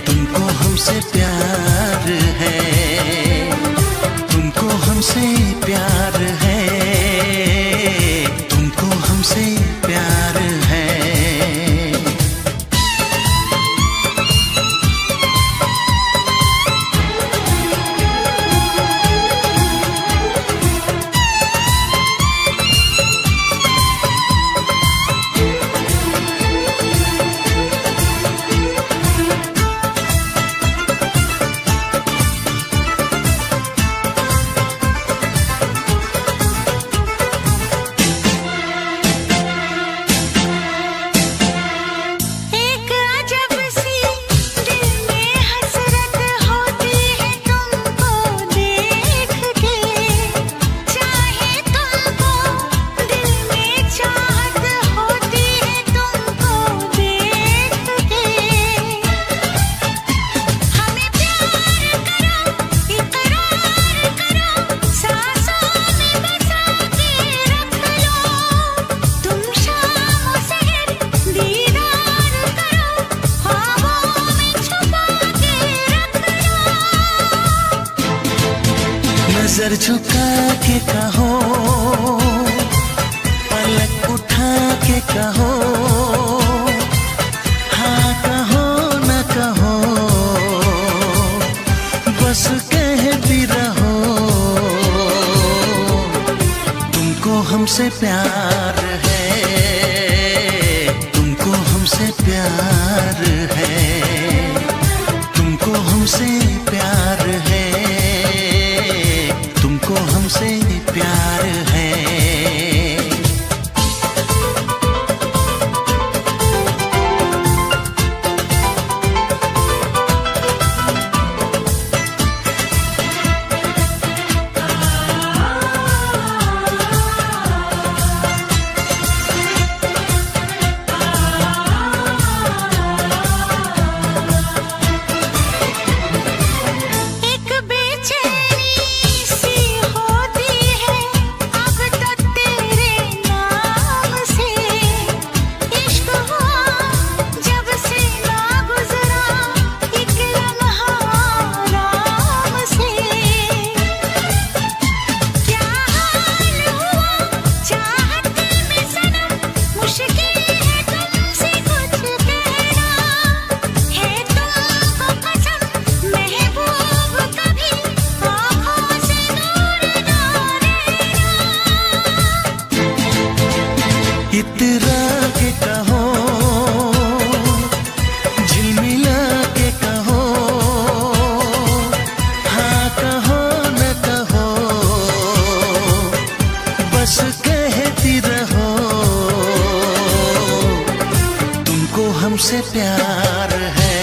तुमको हमसे प्यार है, तुमको हमसे प्यार है, तुमको हमसे प्यार है। नजर झुका के कहो, पलक उठा के कहो, हाँ कहो न कहो, बस कहती रहो तुमको हमसे प्यार है, तुमको हमसे प्यार है, तुमको हमसे प्यार है, तुमको हमसे प्यार है। एक बेचैनी सी होती हमसे प्यार है,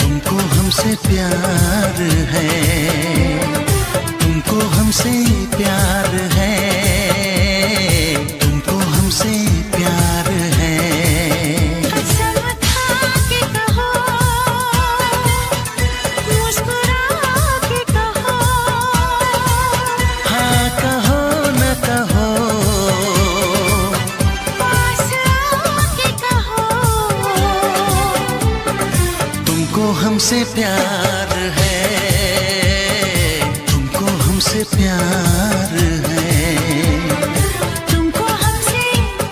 तुमको हमसे प्यार है, तुमको हमसे प्यार है, तुमको हमसे प्यार है। कसम खा के कहो, मुस्कुरा के कहो, हाँ कहो न कहो, पास आके कहो, तुमको हमसे प्यार है, तुमको हमसे प्यार है। तुमको हमसे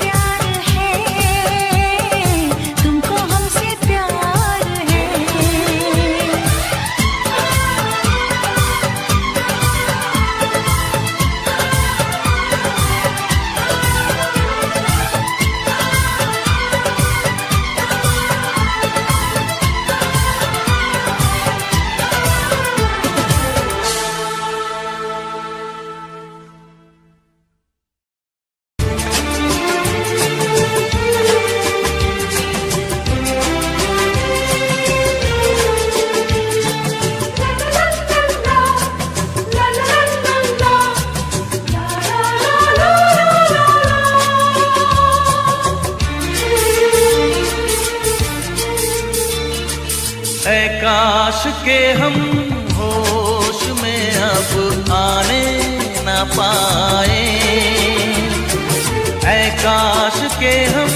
प्यार है, तुमको हमसे प्यार है। ऐ काश के हम होश में अब आने न पाए, ऐ काश के हम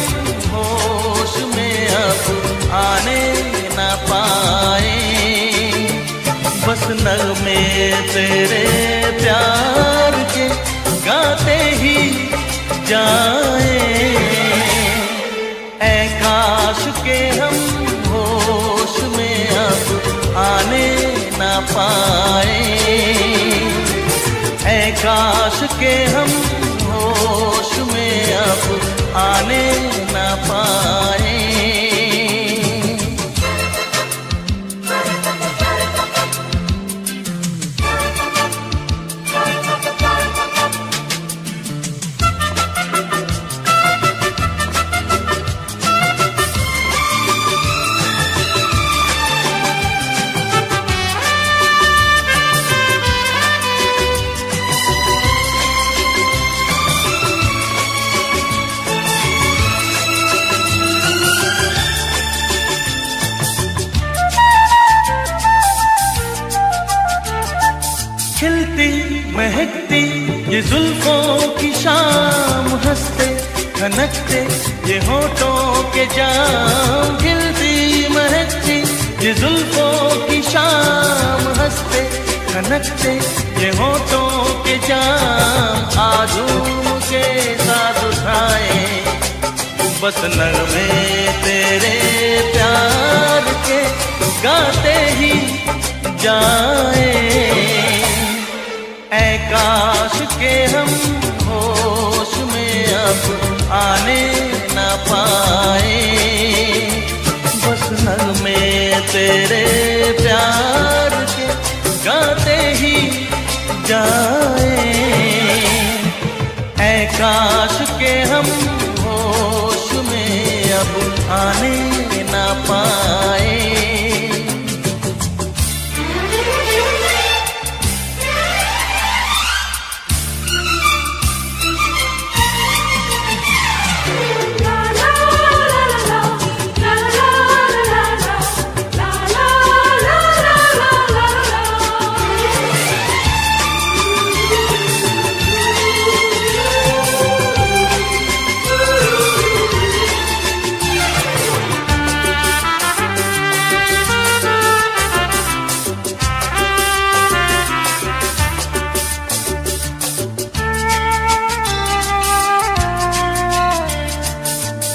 होश में अब आने न पाए, बस नगमे तेरे प्यार के गाते ही जाए, ऐ काश के हम होश में अब आने न पाए, ऐ काश के हम होश में अब आने न पाए। खिलती महकती ये जुल्फों की शाम, हंसते खनकते ये होठों के जाम, खिलती महकती ये जुल्फों की शाम, हंसते खनकते ये होठों के जाम, आजूम के साथ उठाए बस नगमे तेरे प्यार के गाते ही जाए, ऐ काश के हम होश में अब आने न पाए, बस नगमे तेरे प्यार के गाते ही जाए, ऐ काश के हम होश में अब आने न पाए।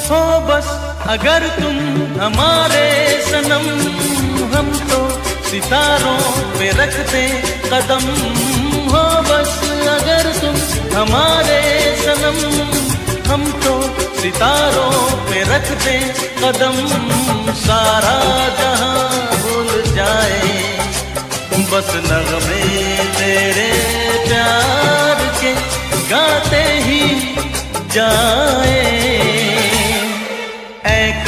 हो बस अगर तुम हमारे सनम, हम तो सितारों पे रखते कदम, हो बस अगर तुम हमारे सनम, हम तो सितारों पे रखते कदम, सारा जहां भूल जाए बस नगमे तेरे प्यार के गाते ही जाए, ऐ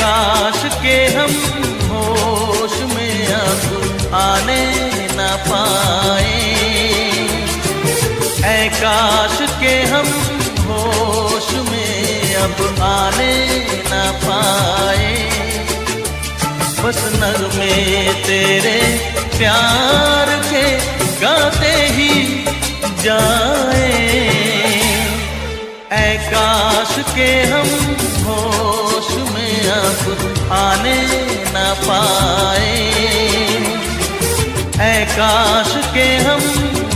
हम होश में अब आने ना पाए, बस नगमे तेरे प्यार के गाते ही जाए। ऐ काश के हम होश में अब आने ना पाए, ऐ काश के हम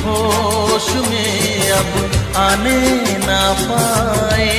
होश में अब आने ना पाए।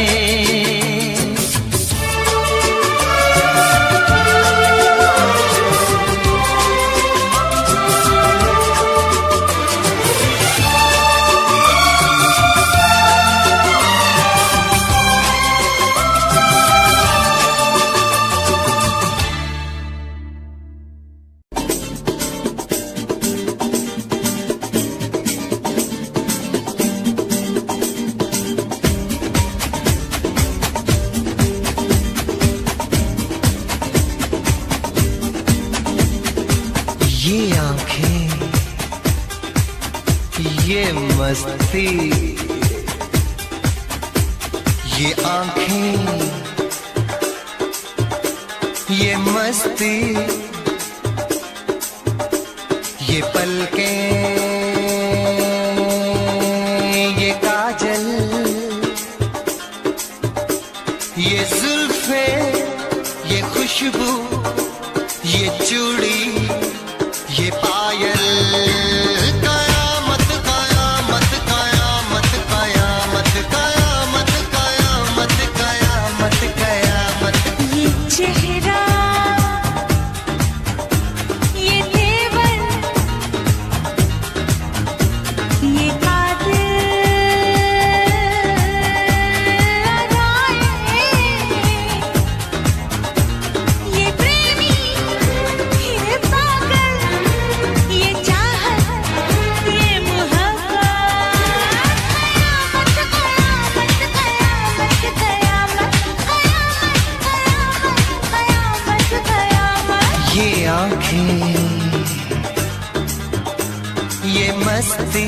ये आंखें, ये मस्ती, ये आंखें, ये मस्ती, ये पलकें, ये काजल, ये जुल्फें, ये खुशबू, ये चूड़ी, ये पायल, कयामत कयामत कयामत कयामत कयामत कयामत कयामत कयामत। ये चेहरा, ये तेवर, ये कातिल अदाएं, ये प्रेमी, ये पागल, ये चाहत, ये मोहब्बत, कयामत कयामत कयामत कयामत कयामत कयामत। ये आंखें, ये मस्ती,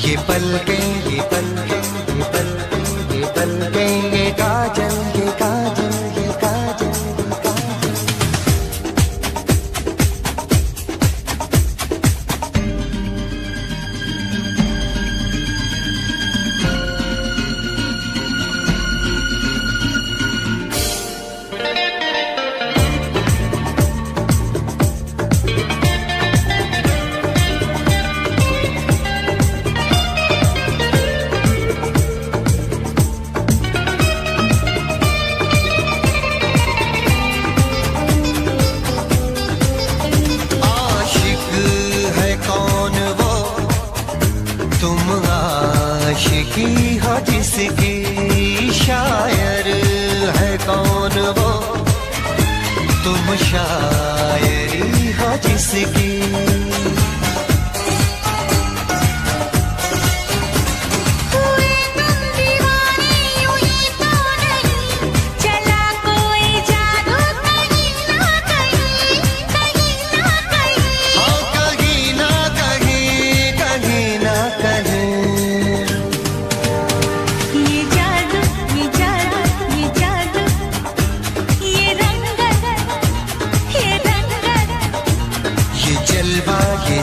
ये पलकें, ये पलकें, ये पलकें, ये पलकें, ये काजल, ये काजल, ये काजल, ये काजल। आशिक है कौन वो, तुम आशिकी हो जिसकी, शायर है कौन वो, तुम शायरी हो जिसकी। हुए तुम दीवाने हुई तो नहीं, चला कोई जादू कहीं ना कहीं, कहीं ना कहीं। हाँ कहीं ना कहीं, कहीं ना कहीं। ये जादू, ये जादू, ये जादू, ये रंगत, ये रंगत, ये जलवा, ये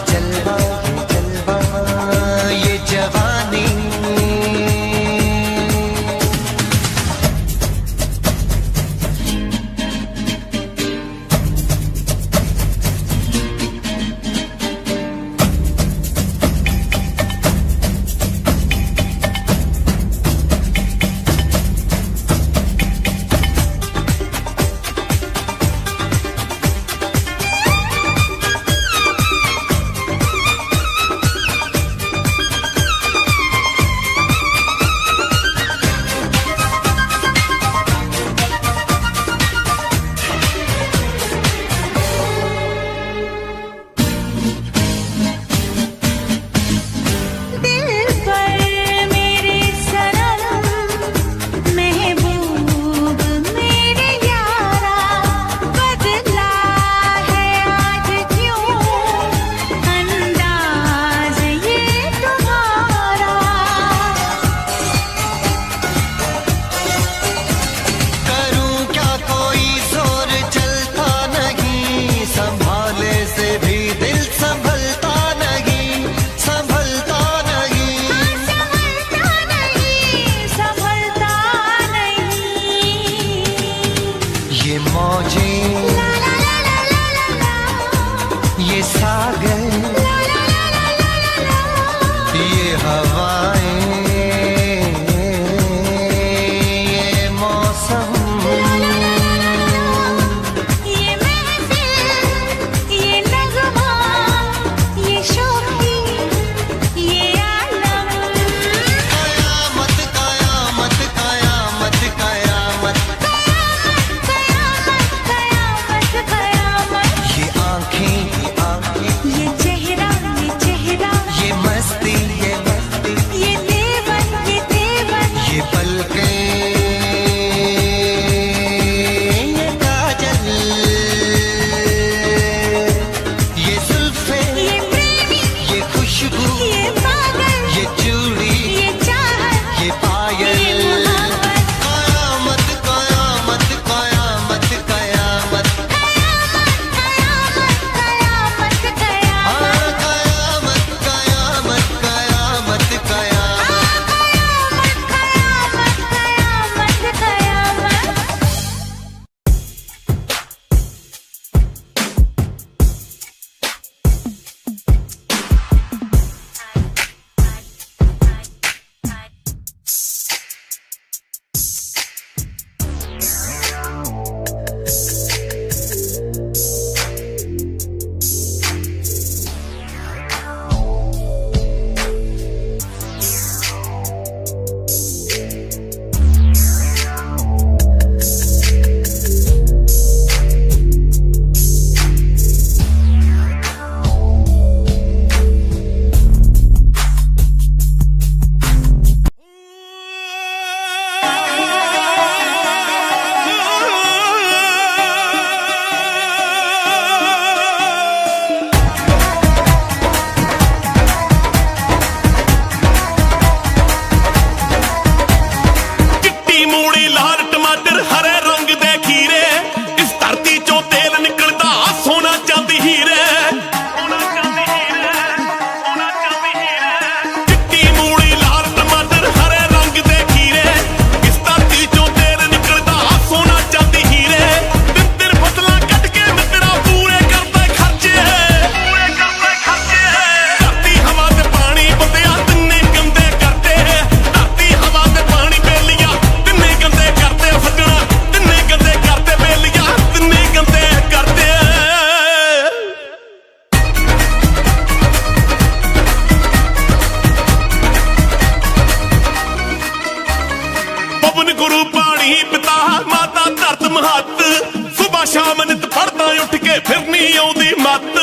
ਨਹੀਂ ਆਉਂਦੀ ਮੱਤ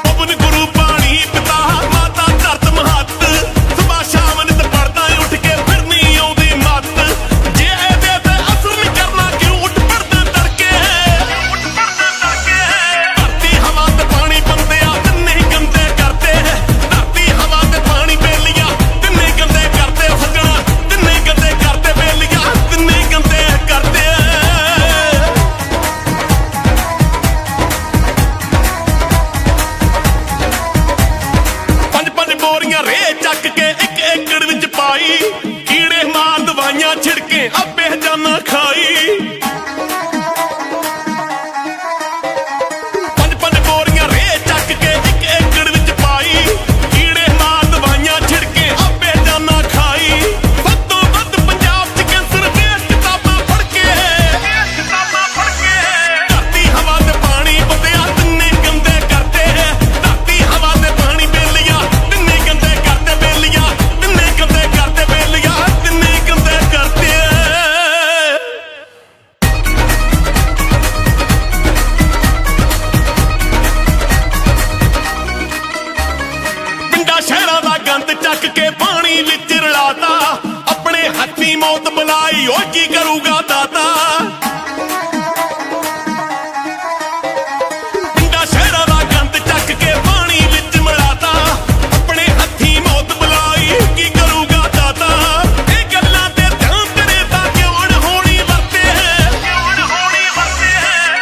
ਪਵਨ ਗੁਰੂ ਪਾਣੀ ਪਿਤਾ ਮਾਤਾ ਧਰਤ ਮਹੱਤ ਸੁਬਾ ਸ਼ਾਮ ਨਿਤ ਪੜਦਾ ਉੱਠ ਕੇ ਫਿਰ ਨਹੀਂ ਆਉਂਦੀ ਮੱਤ ਜੇ ਇਹਦੇ ਤੇ ਅਸਰ ਨਹੀਂ ਕਰਨਾ ਕਿਉਂ ਉੱਠ ਪੜਦਾ ਤੜਕੇ ਧਰਤੀ ਹਵਾ ਤੇ ਪਾਣੀ ਬੰਦਿਆ ਤਿੰਨੇ ਗੰਦੇ ਕਰਦੇ ਧਰਤੀ ਹਵਾ ਤੇ ਪਾਣੀ ਬੇਲੀਆਂ ਤਿੰਨੇ ਗੰਦੇ ਕਰਦੇ ਸੱਜਣਾ ਤਿੰਨੇ ਗੰਦੇ ਕਰਦੇ ਬੇਲੀਆਂ ਤਿੰਨੇ ਗੰਦੇ ਕਰਦੇ ਪੰਜ ਪੰਜ ਬੋਰੀਆਂ ਰੇ ਚੱਕ ਕੇ ਇੱਕ ਏਕੜ ਵਿੱਚ ਪਾਈ ਕੀੜੇ ਮਾਰ ਦਵਾਈਆਂ ਛਿੜਕੇ ਆਪੇ ਜਾਨਾ ਖਾਈ ਪੰਜ ਪੰਜ ਬੋਰੀਆਂ ਰੇ ਚੱਕ ਕੇ ਇੱਕ ਏਕੜ ਵਿੱਚ ਪਾਈ ਕੀੜੇ ਮਾਰ ਦਵਾਈਆਂ ਛਿੜਕੇ ਆਪੇ ਜਾਨਾ ਖਾਈ ਵੱਧ ਤੋਂ ਵੱਧ ਪੰਜਾਬ 'ਚ ਕੈਂਸਰ ਦੀਆਂ ਕਿਤਾਬਾਂ ਪੜ੍ਹ ਕੇ ਧਰਤੀ ਹਵਾ ਤੇ ਪਾਣੀ ਬੰਦਿਆ ਤਿੰਨੇ ਗੰਦੇ ਕਰਦੇ ਧਰਤੀ ਹਵਾ ਤੇ ਪਾਣੀ ਬੇਲੀਆਂ ਤਿੰਨੇ ਗੰਦੇ ਕਰਦੇ ਬੇਲੀਆਂ ਤਿੰਨੇ ਗੰਦੇ ਕਰਦੇ ਬੇਲੀਆਂ ਤਿੰਨੇ ਗੰਦੇ ਕਰਦੇ ਪਿੰਡਾਂ ਸ਼ਹਿਰਾਂ ਦਾ ਗੰਦ ਚੱਕ ਕੇ ਪਾਣੀ ਵਿੱਚ ਰਲਾਤਾ ਆਪਣੇ ਹੱਥੀਂ ਮੌਤ ਬੁਲਾਈ ਓ ਕੀ ਕਰੂਗਾ ਦਾਤਾ ਪਿੰਡਾਂ ਸ਼ਹਿਰਾਂ ਦਾ ਗੰਦ ਚੱਕ ਕੇ ਪਾਣੀ ਵਿੱਚ ਮਿਲਾਤਾ ਆਪਣੇ ਹੱਥੀਂ ਮੌਤ ਬੁਲਾਈ ਕੀ ਕਰੂਗਾ ਦਾਤਾ ਇਹ ਗੱਲਾਂ ਤੇ ਧਿਆਨ ਤੇਰੇ ਤਾਂ ਕਿਉਂ ਹੋਣੀ ਵਰਤੇ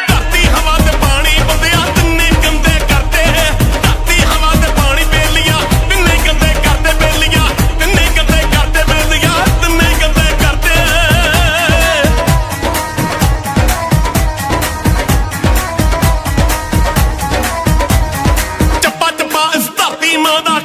ਧਰਤੀ ਹਵਾ ਤੇ ਪਾਣੀ ਬੰਦਿਆ ਤਿੰਨੇ ਗੰਦੇ ਕਰਦੇ ਧਰਤੀ ਹਵਾ ਤੇ ਪਾਣੀ ਬੇਲੀਆਂ ਤਿੰਨੇ ਗੰਦੇ ਕਰਦੇ ਬੇਲੀਆਂ ਤਿੰਨੇ ਗੰਦੇ ਕਰਦੇ ਬੇਲੀਆਂ ਤਿੰਨੇ ਗੰਦੇ ਕਰਦੇ ਚੱਪਾ ਚੱਪਾ ਇਸ ਧਰਤੀ ਮਾਂ ਦਾ